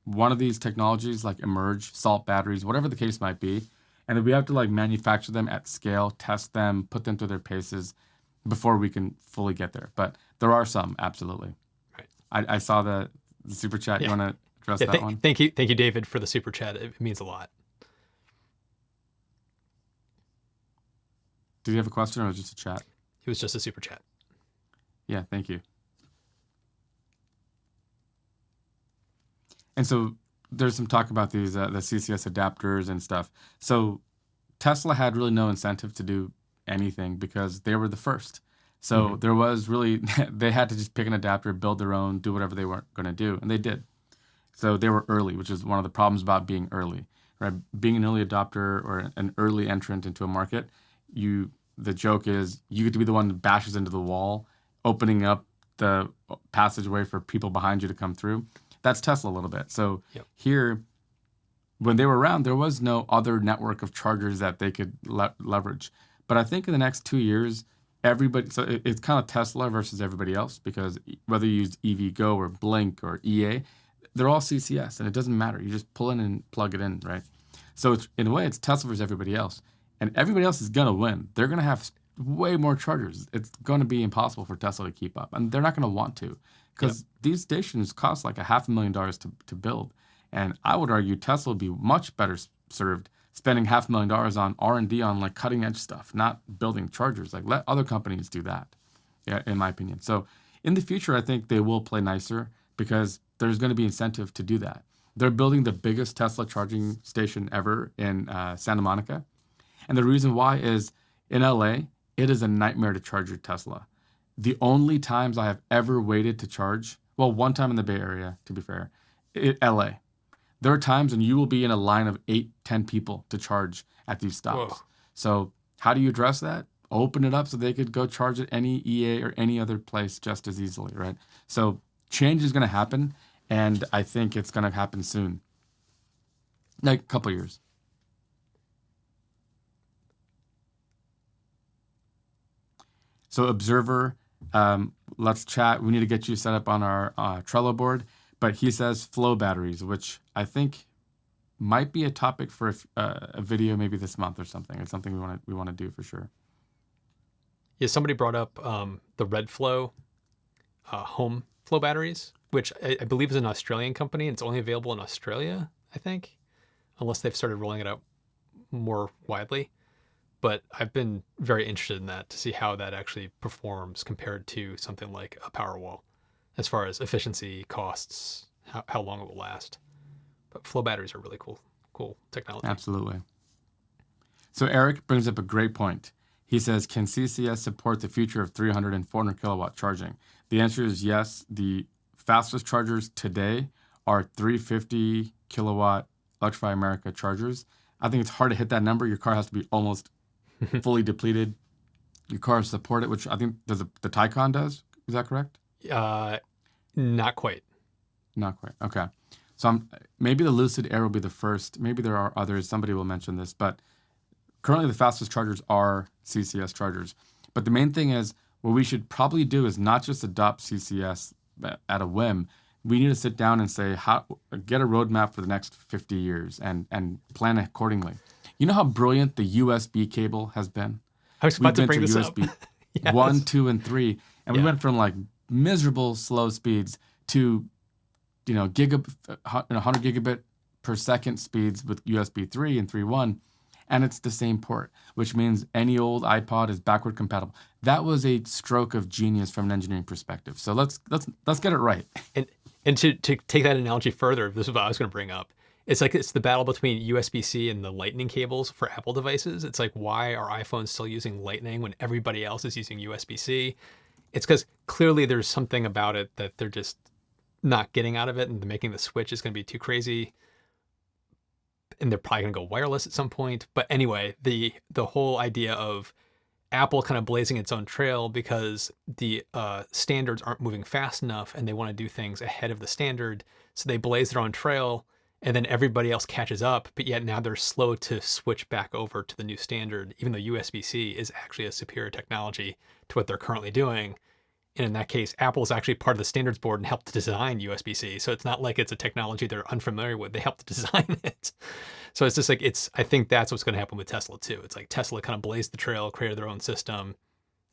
one of these technologies like emerge, salt batteries, whatever the case might be. And then we have to like manufacture them at scale, test them, put them through their paces before we can fully get there. But there are some, absolutely.
Right.
I saw the super chat.
Yeah.
You want to address that one?
Thank you, David, for the super chat. It means a lot.
Did you have a question or was it just a chat?
It was just a super chat.
Yeah, thank you. And so there's some talk about these the CCS adapters and stuff. So Tesla had really no incentive to do anything because they were the first. So there was really, they had to just pick an adapter, build their own, do whatever they weren't going to do. And they did. So they were early, which is one of the problems about being early, right? Being an early adopter or an early entrant into a market, the joke is you get to be the one that bashes into the wall, opening up the passageway for people behind you to come through. That's Tesla a little bit. So here, when they were around, there was no other network of chargers that they could leverage. But I think in the next 2 years, everybody, so it's kind of Tesla versus everybody else, because whether you use EVgo or Blink or EA, they're all CCS, and it doesn't matter. You just pull in and plug it in, right? So in a way, it's Tesla versus everybody else. And everybody else is going to win. They're going to have way more chargers. It's going to be impossible for Tesla to keep up. And they're not going to want to, because these stations cost like $500,000 to build. And I would argue Tesla would be much better served spending $500,000 on R&D on like cutting edge stuff, not building chargers. Like let other companies do that, in my opinion. So in the future, I think they will play nicer because there's going to be incentive to do that. They're building the biggest Tesla charging station ever in Santa Monica. And the reason why is in LA, it is a nightmare to charge your Tesla. The only times I have ever waited to charge, well, one time in the Bay Area, to be fair, LA. There are times when you will be in a line of 8-10 people to charge at these stops. Whoa. So how do you address that? Open it up so they could go charge at any EA or any other place just as easily, right? So change is going to happen, and I think it's going to happen soon, like a couple years. So Observer, let's chat. We need to get you set up on our Trello board. But he says flow batteries, which I think might be a topic for a video maybe this month or something. It's something we want to do for sure.
Yeah, somebody brought up the Red Flow home flow batteries, which I believe is an Australian company, and it's only available in Australia, I think, unless they've started rolling it out more widely. But I've been very interested in that to see how that actually performs compared to something like a Powerwall. as far as efficiency, costs, how long it will last. But flow batteries are really cool technology.
Absolutely. So Eric brings up a great point. He says, can CCS support the future of 300 and 400 kilowatt charging? The answer is yes. The fastest chargers today are 350 kilowatt Electrify America chargers. I think it's hard to hit that number. Your car has to be almost fully depleted. Your car support it, which I think the Taycan does. Is that correct?
Not quite.
Not quite. Okay. So maybe the Lucid Air will be the first. Maybe there are others. Somebody will mention this, but currently the fastest chargers are CCS chargers. But the main thing is what we should probably do is not just adopt CCS at a whim. We need to sit down and say, get a roadmap for the next 50 years and plan accordingly. You know how brilliant the USB cable has been?
I was about to bring this up.
Yes. 1, 2, and 3. And we went from like miserable slow speeds to, 100 gigabit per second speeds with USB 3 and 3.1. And it's the same port, which means any old iPod is backward compatible. That was a stroke of genius from an engineering perspective. So let's get it right.
And to take that analogy further, this is what I was going to bring up. It's the battle between USB-C and the Lightning cables for Apple devices. It's like, why are iPhones still using Lightning when everybody else is using USB-C? It's because clearly there's something about it that they're just not getting out of it, and making the switch is going to be too crazy. And they're probably going to go wireless at some point. But anyway, the whole idea of Apple kind of blazing its own trail because the standards aren't moving fast enough and they want to do things ahead of the standard. So they blaze their own trail and then everybody else catches up. But yet now they're slow to switch back over to the new standard, even though USB-C is actually a superior technology to what they're currently doing. And in that case, Apple is actually part of the standards board and helped to design USB-C. So it's not like it's a technology they're unfamiliar with. They helped to design it. So it's just like, I think that's what's going to happen with Tesla too. It's like Tesla kind of blazed the trail, created their own system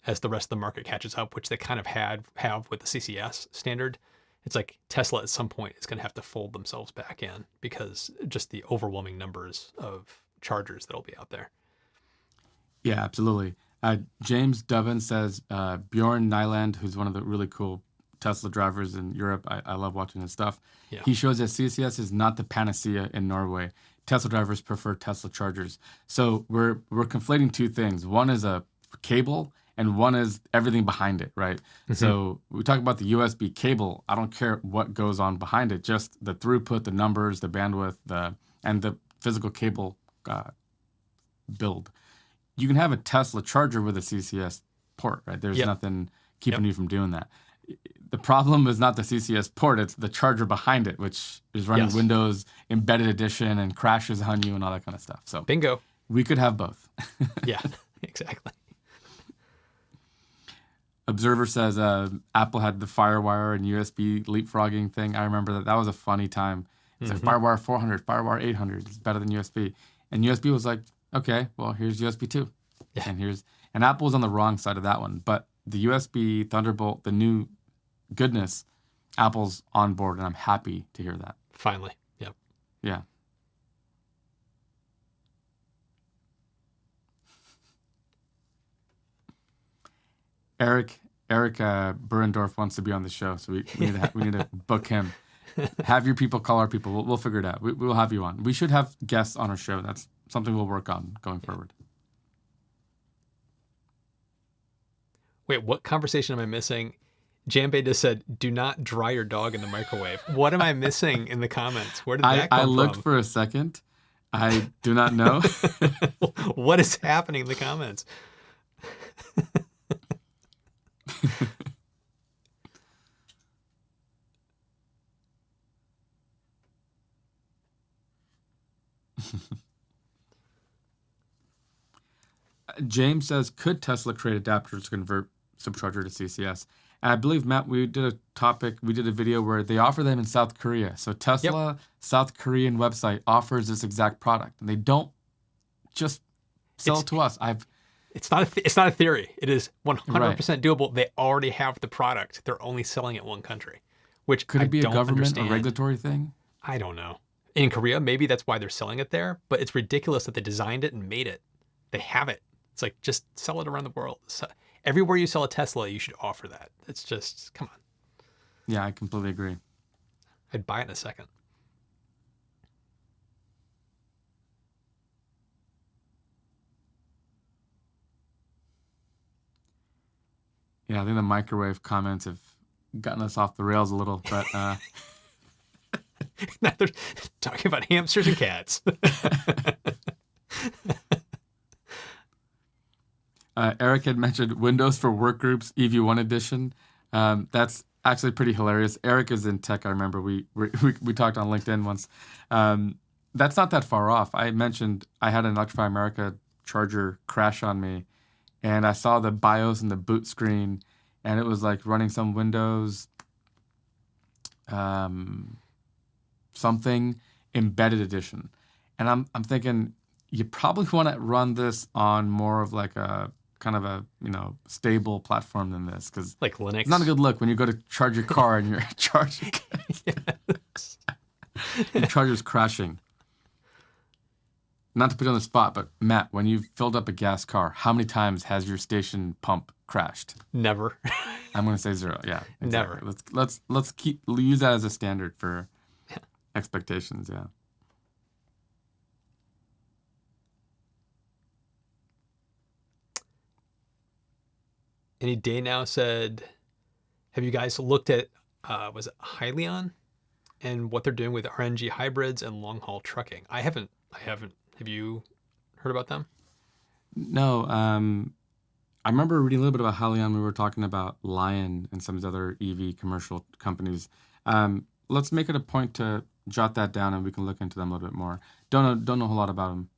as the rest of the market catches up, which they kind of have with the CCS standard. It's like Tesla at some point is going to have to fold themselves back in because just the overwhelming numbers of chargers that'll be out there.
Yeah, absolutely. James Dubbin says, Bjorn Nyland, who's one of the really cool Tesla drivers in Europe, I love watching his stuff. Yeah. He shows that CCS is not the panacea in Norway. Tesla drivers prefer Tesla chargers. So we're conflating two things. One is a cable and one is everything behind it, right? Mm-hmm. So we talk about the USB cable. I don't care what goes on behind it, just the throughput, the numbers, the bandwidth, and the physical cable build. You can have a Tesla charger with a CCS port, right? There's nothing keeping you from doing that. The problem is not the CCS port, it's the charger behind it, which is running Windows Embedded Edition and crashes on you and all that kind of stuff. So
bingo.
We could have both.
Yeah, exactly.
Observer says Apple had the FireWire and USB leapfrogging thing. I remember that was a funny time. It's like FireWire 400, FireWire 800. It's better than USB. And USB was like, okay, well, here's USB 2. Yeah. And Apple was on the wrong side of that one. But the USB Thunderbolt, the new goodness, Apple's on board, and I'm happy to hear that.
Finally. Yep.
Yeah. Eric Burendorf wants to be on the show, so we need to book him. Have your people call our people. We'll figure it out. We'll have you on. We should have guests on our show. That's something we'll work on going forward.
Wait, what conversation am I missing? Jambay just said, do not dry your dog in the microwave. What am I missing in the comments? Where did that come from?
I looked for a second. I do not know.
What is happening in the comments?
James says, could Tesla create adapters to convert supercharger to CCS? And I believe, Matt, we did a video where they offer them in South Korea. So Tesla, South Korean website offers this exact product. And they don't just sell it to us.
It's not a theory. It is 100% doable. They already have the product. They're only selling it one country, which
could it be
a
government or regulatory thing?
I don't know. In Korea, maybe that's why they're selling it there. But it's ridiculous that they designed it and made it. They have it. It's like, just sell it around the world. So everywhere you sell a Tesla, you should offer that. It's just, come on.
Yeah, I completely agree.
I'd buy it in a second.
Yeah, I think the microwave comments have gotten us off the rails a little, but
Now they're talking about hamsters and cats.
Eric had mentioned Windows for Workgroups EV1 edition. That's actually pretty hilarious. Eric is in tech. I remember we talked on LinkedIn once. That's not that far off. I mentioned I had an Electrify America charger crash on me, and I saw the BIOS and the boot screen, and it was like running some Windows something embedded edition. And I'm thinking you probably want to run this on more of like a kind of a stable platform than this, because
Like Linux.
it's not a good look when you go to charge your car and your
Yes.
your charger's crashing. Not to put you on the spot, but Matt, when you've filled up a gas car, how many times has your station pump crashed?
Never.
I'm going to say 0. Yeah, exactly.
Never.
Let's use that as a standard for expectations. Yeah.
Any Day Now said, have you guys looked at, was it Hyliion and what they're doing with RNG hybrids and long haul trucking? I haven't. Have you heard about them?
No, I remember reading a little bit about Hyliion. We were talking about Lion and some of these other EV commercial companies. Let's make it a point to jot that down, and we can look into them a little bit more. Don't know a whole lot about them.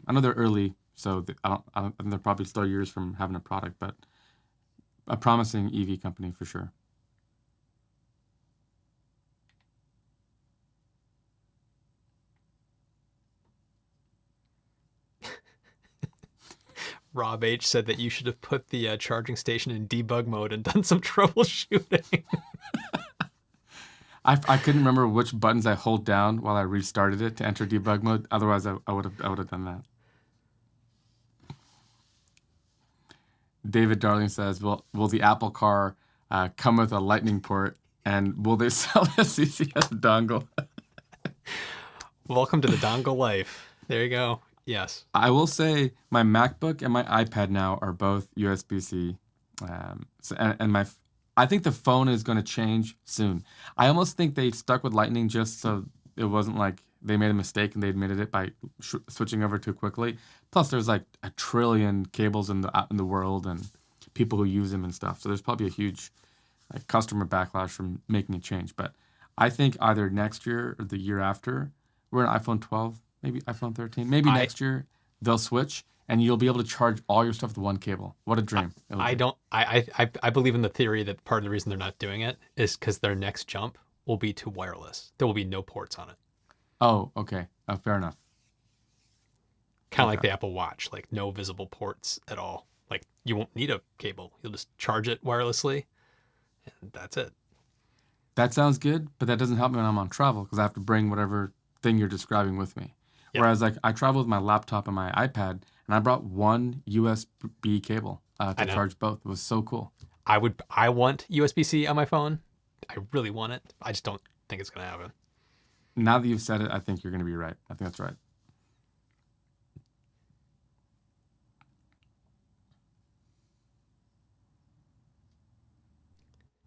I know they're early, so I don't. They're probably still years from having a product, but a promising EV company for sure.
Rob H said that you should have put the charging station in debug mode and done some troubleshooting.
I couldn't remember which buttons I hold down while I restarted it to enter debug mode. Otherwise, I would have done that. David Darling says, "Will the Apple car come with a Lightning port, and will they sell a CCS dongle?"
Welcome to the dongle life. There you go. Yes.
I will say my MacBook and my iPad now are both USB-C. I think the phone is going to change soon. I almost think they stuck with Lightning just so it wasn't like they made a mistake and they admitted it by switching over too quickly. Plus, there's like a trillion cables in the world and people who use them and stuff. So there's probably a huge customer backlash from making a change. But I think either next year or the year after, we're an iPhone 12, maybe iPhone 13, maybe next year they'll switch and you'll be able to charge all your stuff with one cable. What a dream!
I believe in the theory that part of the reason they're not doing it is because their next jump will be to wireless. There will be no ports on it.
Oh, okay. Fair enough.
Kind of like the Apple Watch, like no visible ports at all. Like you won't need a cable. You'll just charge it wirelessly, and that's it.
That sounds good, but that doesn't help me when I'm on travel because I have to bring whatever thing you're describing with me. Yep. Whereas like I travel with my laptop and my iPad, and I brought one USB cable to charge both. It was so cool.
I want USB-C on my phone. I really want it. I just don't think it's going to happen.
Now that you've said it, I think you're going to be right. I think that's right.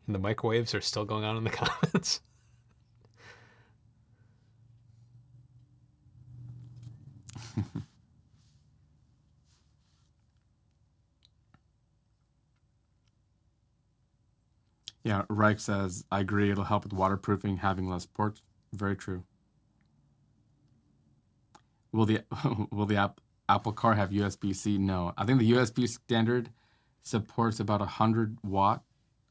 And the microwaves are still going on in the comments.
Yeah, Reich says, I agree. It'll help with waterproofing, having less ports. Very true. Will the Apple car have USB-C? No. I think the USB standard supports about 100 watt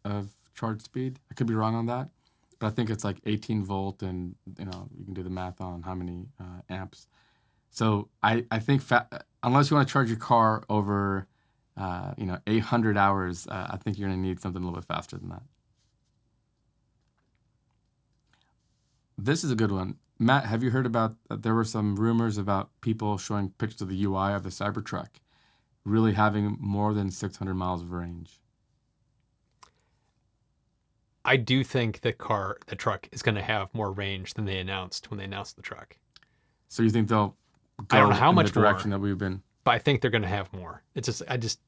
of charge speed. I could be wrong on that, but I think it's like 18 volt, and you can do the math on how many amps. So I think unless you want to charge your car over 800 hours, I think you're going to need something a little bit faster than that. This is a good one. Matt, have you heard about, there were some rumors about people showing pictures of the UI of the Cybertruck really having more than 600 miles of range?
I do think the truck is going to have more range than they announced when they announced the truck.
So you think they'll
I don't know
go
how
in the
much more,
direction that we've been?
but I think they're going to have more. It's just,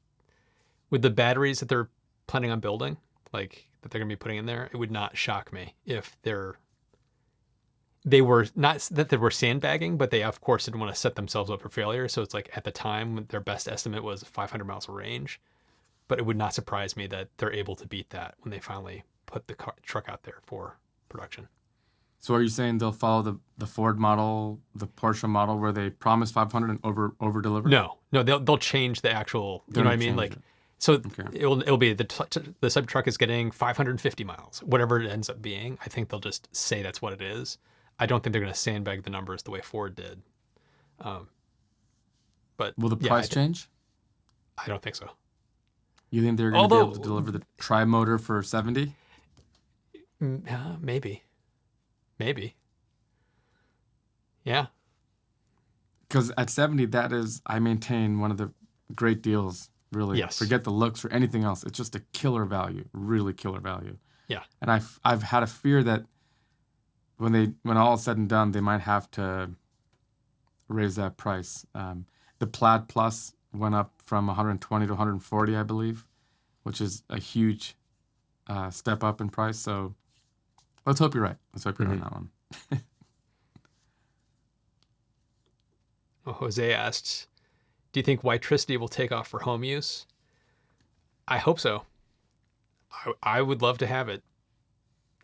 with the batteries that they're planning on building, like that they're going to be putting in there, it would not shock me if they were not that they were sandbagging, but they of course didn't want to set themselves up for failure. So it's like at the time, their best estimate was 500 miles of range, but it would not surprise me that they're able to beat that when they finally put the truck out there for production.
So are you saying they'll follow the Ford model, the Porsche model, where they promise 500 and over deliver?
No, they'll change the actual. You know what I mean? Like, so
Okay.
it'll be the Cybertruck is getting 550 miles, whatever it ends up being. I think they'll just say that's what it is. I don't think they're going to sandbag the numbers the way Ford did. But
Will the price change?
I don't think so.
You think they're going to be able to deliver the tri-motor for 70?
Maybe. Yeah.
Because at 70, that is, I maintain, one of the great deals, really.
Yes.
Forget the looks or anything else. It's just a killer value, really killer value.
Yeah.
And I've had a fear that when all is said and done, they might have to raise that price. The Plaid Plus went up from 120 to 140, I believe, which is a huge step up in price. So let's hope you're right. Let's hope you're right on that one.
Well, Jose asked, do you think Whitricity will take off for home use? I hope so. I would love to have it.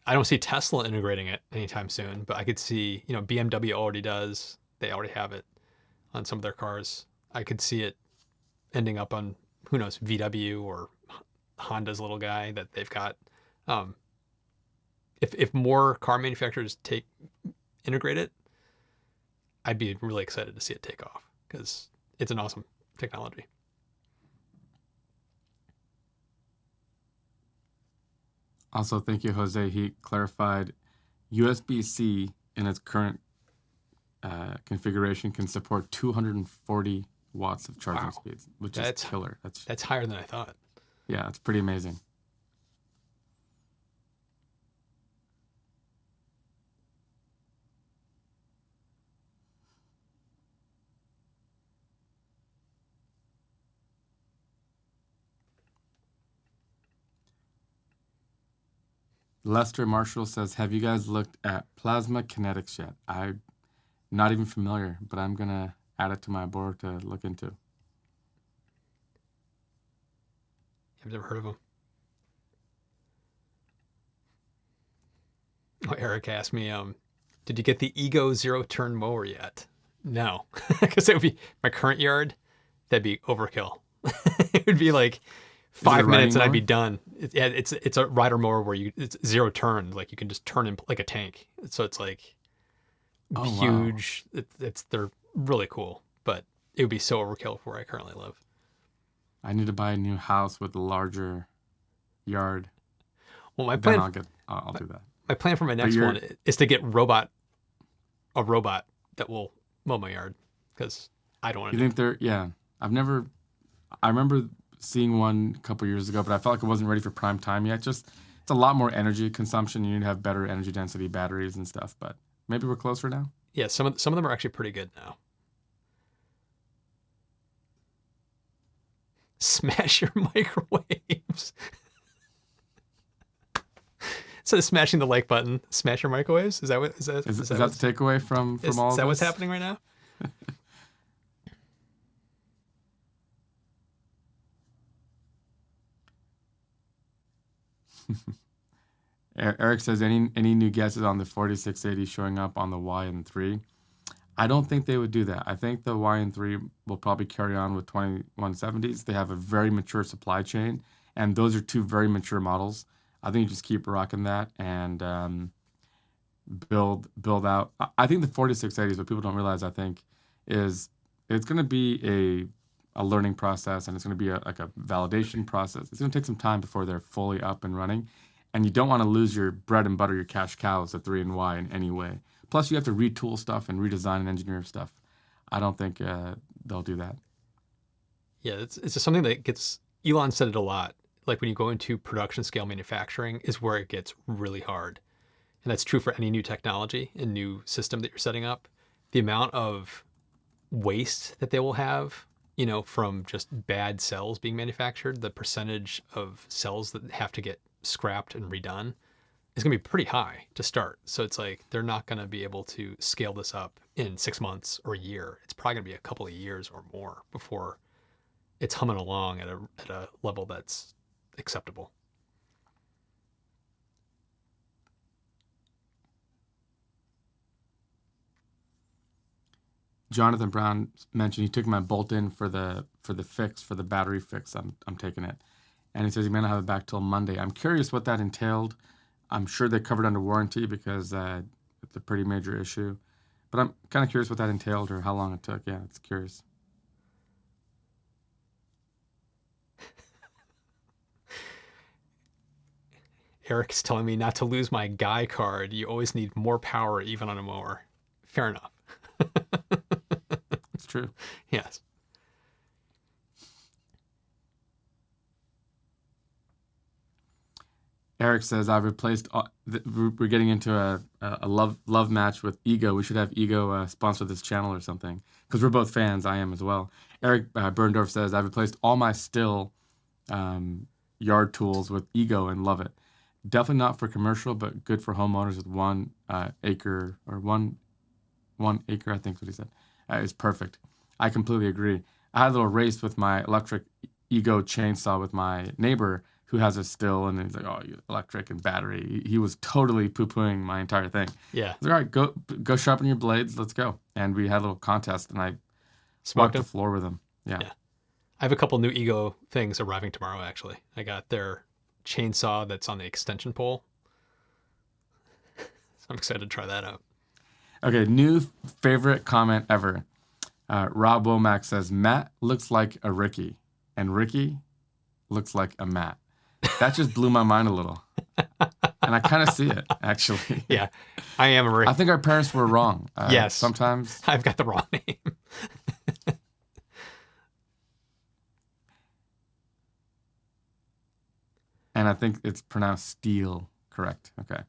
I don't see Tesla integrating it anytime soon, but I could see, BMW already does. They already have it on some of their cars. I could see it ending up on, who knows, VW or Honda's little guy that they've got. If more car manufacturers integrate it, I'd be really excited to see it take off because it's an awesome technology.
Also, thank you, Jose. He clarified USB-C in its current configuration can support 240 watts of charging speeds, which is killer.
That's higher than I thought.
Yeah, it's pretty amazing. Lester Marshall says, have you guys looked at plasma kinetics yet? I'm not even familiar, but I'm going to add it to my board to look into.
I've never heard of them. Oh, Eric asked me, did you get the Ego zero-turn mower yet? No, because it would be my current yard. That'd be overkill. It would be like 5 minutes and I'd be done. It's a rider mower where it's zero turn, like you can just turn in like a tank. So it's like huge. Wow. They're really cool, but it would be so overkill for where I currently live.
I need to buy a new house with a larger yard.
Well, my plan.
I'll do that.
My plan for my next one is to get a robot that will mow my yard because I don't want to.
You think they're? Yeah, I remember seeing one a couple years ago, but I felt like it wasn't ready for prime time yet. Just it's a lot more energy consumption. You need to have better energy density batteries and stuff. But maybe we're closer now.
Yeah, some of them are actually pretty good now. Smash your microwaves. So smashing the like button, smash your microwaves. Is that the
takeaway from all of this?
Is that what's happening right now?
Eric says, any new guesses on the 4680 showing up on the YN3? I don't think they would do that. I think the YN3 will probably carry on with 2170s. They have a very mature supply chain, and those are two very mature models. I think you just keep rocking that and build out. I think the 4680s, what people don't realize, I think, is it's going to be a learning process, and it's going to be like a validation process. It's going to take some time before they're fully up and running. And you don't want to lose your bread and butter, your cash cows, the 3 and Y in any way. Plus, you have to retool stuff and redesign and engineer stuff. I don't think they'll do that.
Yeah, it's just something that Elon said it a lot. like when you go into production scale manufacturing is where it gets really hard. And that's true for any new technology and new system that you're setting up. The amount of waste that they will have, from just bad cells being manufactured, the percentage of cells that have to get scrapped and redone is going to be pretty high to start. So it's like they're not going to be able to scale this up in 6 months or a year. It's probably going to be a couple of years or more before it's humming along at a level that's acceptable.
Jonathan Brown mentioned he took my bolt-in for the battery fix. I'm taking it, and he says he may not have it back till Monday. I'm curious what that entailed. I'm sure they covered under warranty because it's a pretty major issue, but I'm kind of curious what that entailed or how long it took. Yeah, it's curious.
Eric's telling me not to lose my guy card. You always need more power even on a mower. Fair enough.
It's true.
Yes.
Eric says, I've replaced, we're getting into a love match with Ego. We should have Ego sponsor this channel or something because we're both fans. I am as well. Eric Berndorf says, I've replaced all my still yard tools with Ego and love it. Definitely not for commercial, but good for homeowners with 1 acre or 1 acre, I think is what he said, is perfect. I completely agree. I had a little race with my electric Ego chainsaw with my neighbor who has a still, and he's like, oh, you electric and battery. He was totally poo-pooing my entire thing.
Yeah.
I was like, all right, go sharpen your blades. Let's go. And we had a little contest, and I
Smoked
swept the
him.
floor with him. Yeah.
I have a couple new Ego things arriving tomorrow, actually. I got their chainsaw that's on the extension pole. So I'm excited to try that out.
Okay, new favorite comment ever. Rob Womack says, Matt looks like a Ricky, and Ricky looks like a Matt. That just blew my mind a little. And I kind of see it, actually.
Yeah, I am a Ricky.
I think our parents were wrong.
Yes.
Sometimes.
I've got the wrong name.
And I think it's pronounced steel, correct? Okay.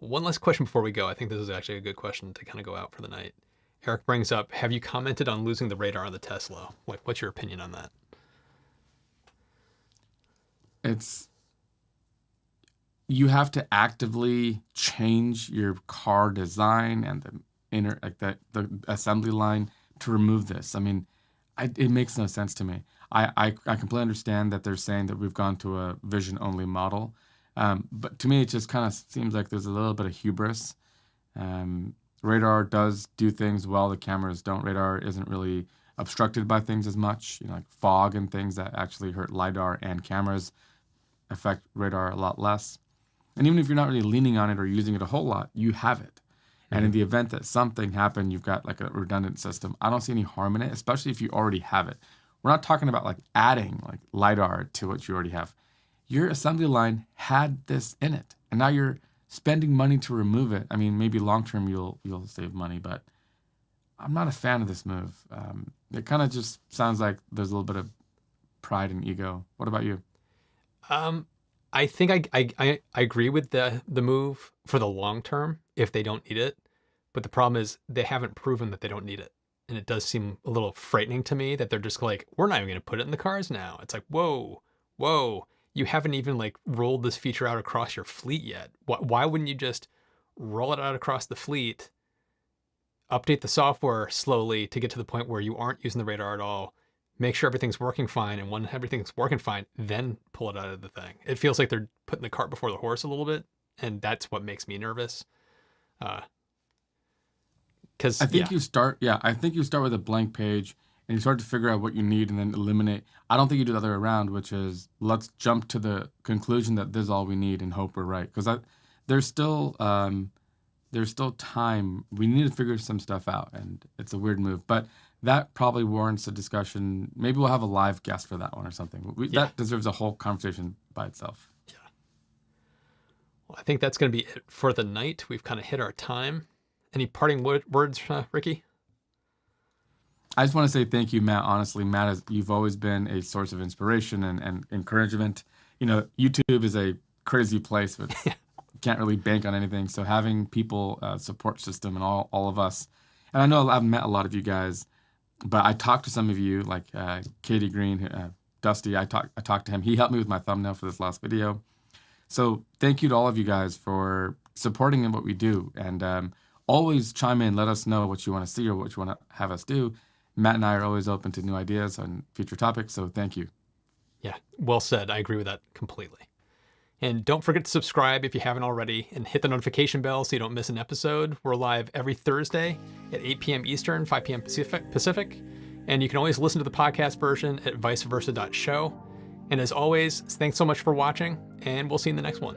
One last question before we go. I think this is actually a good question to kind of go out for the night. Eric brings up, have you commented on losing the radar on the Tesla? What's your opinion on that?
You have to actively change your car design and the assembly line to remove this. I mean, it makes no sense to me. I completely understand that they're saying that we've gone to a vision-only model, but to me, it just kind of seems like there's a little bit of hubris. Radar does do things well the cameras don't. Radar isn't really obstructed by things as much, like fog and things that actually hurt LiDAR and cameras affect radar a lot less. And even if you're not really leaning on it or using it a whole lot, you have it. Mm-hmm. And in the event that something happened, you've got like a redundant system. I don't see any harm in it, especially if you already have it. We're not talking about like adding like LiDAR to what you already have. Your assembly line had this in it, and now you're spending money to remove it. I mean, maybe long term you'll save money, but I'm not a fan of this move. It kind of just sounds like there's a little bit of pride and ego. What about you?
I think I agree with the move for the long term if they don't need it, but the problem is they haven't proven that they don't need it, and it does seem a little frightening to me that they're just like, we're not even going to put it in the cars now. It's like, whoa, you haven't even like rolled this feature out across your fleet yet. Why wouldn't you just roll it out across the fleet, update the software slowly to get to the point where you aren't using the radar at all, make sure everything's working fine, and when everything's working fine, then pull it out of the thing. It feels like they're putting the cart before the horse a little bit, and that's what makes me nervous. Because
I think you start with a blank page and you start to figure out what you need and then eliminate. I don't think you do the other way around, which is let's jump to the conclusion that this is all we need and hope we're right. Because there's still time. We need to figure some stuff out, and it's a weird move. But that probably warrants a discussion. Maybe we'll have a live guest for that one or something. That deserves a whole conversation by itself.
Yeah. Well, I think that's going to be it for the night. We've kind of hit our time. Any parting words, Ricky?
I just want to say thank you, Matt. Honestly, Matt, you've always been a source of inspiration and encouragement. YouTube is a crazy place, but you can't really bank on anything. So having people, support system, and all of us, and I know I've met a lot of you guys, but I talked to some of you, like Katie Green, Dusty. I talked to him. He helped me with my thumbnail for this last video. So thank you to all of you guys for supporting in what we do, and always chime in. Let us know what you want to see or what you want to have us do. Matt and I are always open to new ideas on future topics, so thank you.
Yeah, well said. I agree with that completely. And don't forget to subscribe if you haven't already, and hit the notification bell so you don't miss an episode. We're live every Thursday at 8 p.m. Eastern, 5 p.m. Pacific. And you can always listen to the podcast version at viceversa.show. And as always, thanks so much for watching, and we'll see you in the next one.